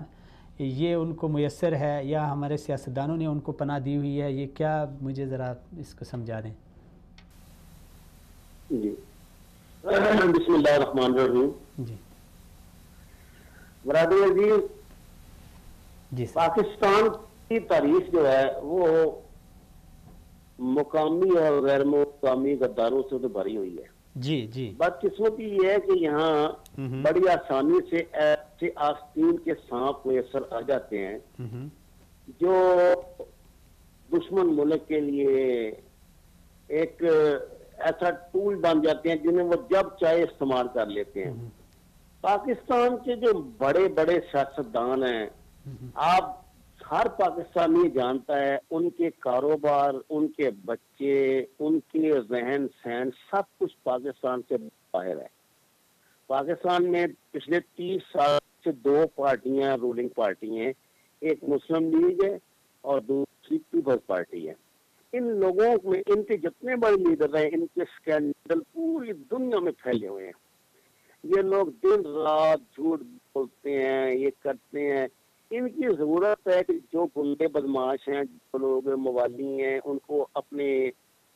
یہ ان کو میسر ہے یا ہمارے سیاستدانوں نے ان کو پناہ دی ہوئی ہے. یہ کیا، مجھے ذرا اس کو سمجھا دیں. جی بسم اللہ الرحمن الرحیم. جی برادر عزیز، جی پاکستان کی تاریخ جو ہے وہ مقامی اور غیر مقامی غداروں سے تو بھری ہوئی ہے. جی جی بدقسمتی یہ ہے کہ یہاں بڑی آسانی سے ایسے آستین کے سانپ میسر آ جاتے ہیں جو دشمن ملک کے لیے ایک ایسا ٹول بن جاتے ہیں جنہیں وہ جب چاہے استعمال کر لیتے ہیں. پاکستان کے جو بڑے بڑے سیاستدان ہیں، آپ ہر پاکستانی جانتا ہے، ان کے کاروبار، ان کے بچے، ان کے ذہن سہن سب کچھ پاکستان سے باہر ہے. پاکستان میں پچھلے 30 سال سے 2 پارٹیاں رولنگ پارٹی ہیں، ایک مسلم لیگ ہے اور دوسری پیپلز پارٹی ہے. ان لوگوں میں ان کے جتنے بڑے لیڈر ہیں، ان کے سکینڈل پوری دنیا میں پھیلے ہوئے ہیں. یہ لوگ دن رات جھوٹ بولتے ہیں، یہ کرتے ہیں. ان کی ضرورت ہے کہ جو گنڈے بدماش ہیں، جو لوگ موالی ہیں، ان کو اپنے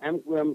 MQM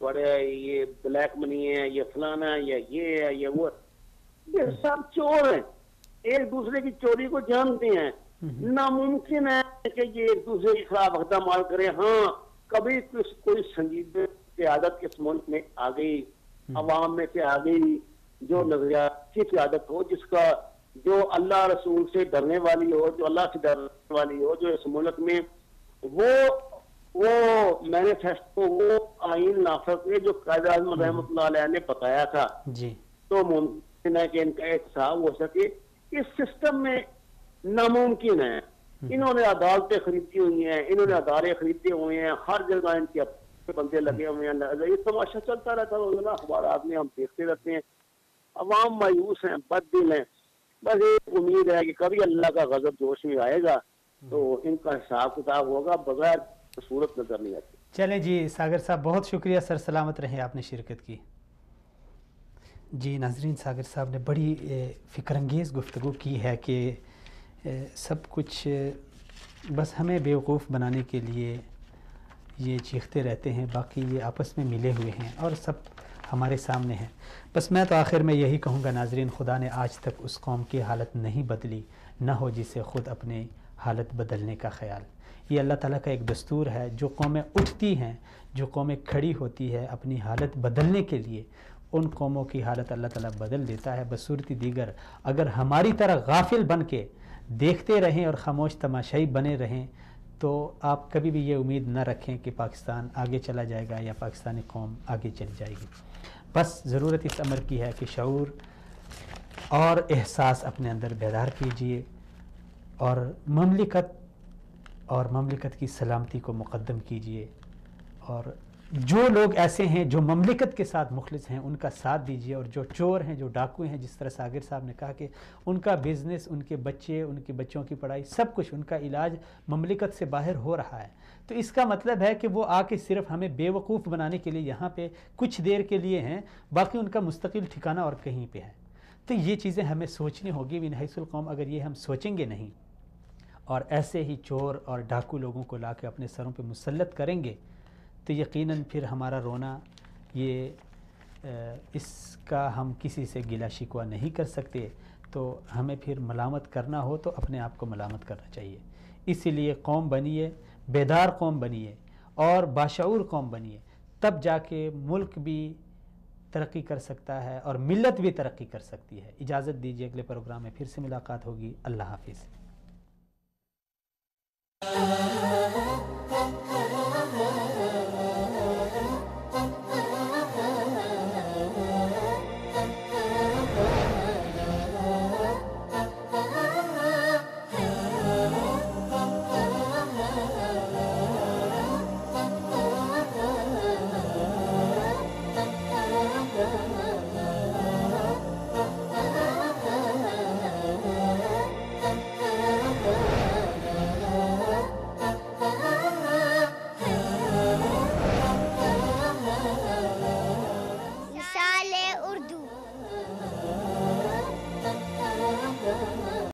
بڑے یہ بلیک منی ہے، یہ فلانا ہے، یا یہ ہے، یا وہ، یہ سب چور ہیں، ایک دوسرے کی چوری کو جانتے ہیں. ناممکن ہے کہ یہ ایک دوسرے کے خلاف اقدامات کریں. ہاں کبھی کوئی سنجیدہ قیادت اس ملک میں آ گئی، عوام میں سے آ گئی، جو نظریاتی قیادت ہو، جس کا جو اللہ رسول سے ڈرنے والی ہو، جو اللہ سے ڈرنے والی ہو، جو اس ملک میں وہ مینیفیسٹو، وہ آئین نافذ کرے جو قائد اعظم رحمۃ اللہ علیہ نے بتایا تھا جی، تو ممکن ہے کہ ان کا احتساب ہو سکے. اس سسٹم میں ناممکن ہے. انہوں نے عدالتیں خریدی ہوئی ہیں، انہوں نے ادارے خریدے ہوئے ہیں، ہر جگہ ان کے اپنے بندے لگے ہوئے ہیں. یہ تماشا چلتا رہتا ہے، اخبارات میں ہم دیکھتے رہتے ہیں. عوام مایوس ہیں، بد دل ہیں. بس ایک امید ہے کہ کبھی اللہ کا غضب جوش میں آئے گا تو ان کا حساب کتاب ہوگا. بغیر صورت نظر نہیں آتی. چلیں جی ساگر صاحب، بہت شکریہ سر، سلامت رہیں، آپ نے شرکت کی. جی ناظرین، ساگر صاحب نے بڑی فکر انگیز گفتگو کی ہے کہ سب کچھ بس ہمیں بیوقوف بنانے کے لیے یہ چیختے رہتے ہیں، باقی یہ آپس میں ملے ہوئے ہیں اور سب ہمارے سامنے ہیں. بس میں تو آخر میں یہی کہوں گا ناظرین، خدا نے آج تک اس قوم کی حالت نہیں بدلی، نہ ہو جسے خود اپنے حالت بدلنے کا خیال. یہ اللہ تعالیٰ کا ایک دستور ہے. جو قومیں اٹھتی ہیں، جو قومیں کھڑی ہوتی ہے اپنی حالت بدلنے کے لیے، ان قوموں کی حالت اللہ تعالیٰ بدل دیتا ہے. بصورت دیگر اگر ہماری طرح غافل بن کے دیکھتے رہیں اور خاموش تماشائی بنے رہیں تو آپ کبھی بھی یہ امید نہ رکھیں کہ پاکستان آگے چلا جائے گا یا پاکستانی قوم آگے چلی جائے گی. بس ضرورت اس امر کی ہے کہ شعور اور احساس اپنے اندر بیدار کیجئے اور مملکت کی سلامتی کو مقدم کیجئے. اور جو لوگ ایسے ہیں جو مملکت کے ساتھ مخلص ہیں ان کا ساتھ دیجئے، اور جو چور ہیں، جو ڈاکو ہیں، جس طرح ساگر صاحب نے کہا کہ ان کا بزنس، ان کے بچے، ان کے بچوں کی پڑھائی، سب کچھ ان کا علاج مملکت سے باہر ہو رہا ہے. تو اس کا مطلب ہے کہ وہ آ کے صرف ہمیں بے وقوف بنانے کے لیے یہاں پہ کچھ دیر کے لیے ہیں، باقی ان کا مستقل ٹھکانہ اور کہیں پہ ہے. تو یہ چیزیں ہمیں سوچنی ہوگی. من حیث القوم اگر یہ ہم سوچیں گے نہیں اور ایسے ہی چور اور ڈاکو لوگوں کو لا کے اپنے سروں پہ مسلط کریں گے تو یقیناً پھر ہمارا رونا اس کا ہم کسی سے گلہ شکوہ نہیں کر سکتے. تو ہمیں پھر ملامت کرنا ہو تو اپنے آپ کو ملامت کرنا چاہیے. اسی لیے قوم بنیے، بیدار قوم بنیے اور باشعور قوم بنیے، تب جا کے ملک بھی ترقی کر سکتا ہے اور ملت بھی ترقی کر سکتی ہے. اجازت دیجیے، اگلے پروگرام میں پھر سے ملاقات ہوگی. اللہ حافظ.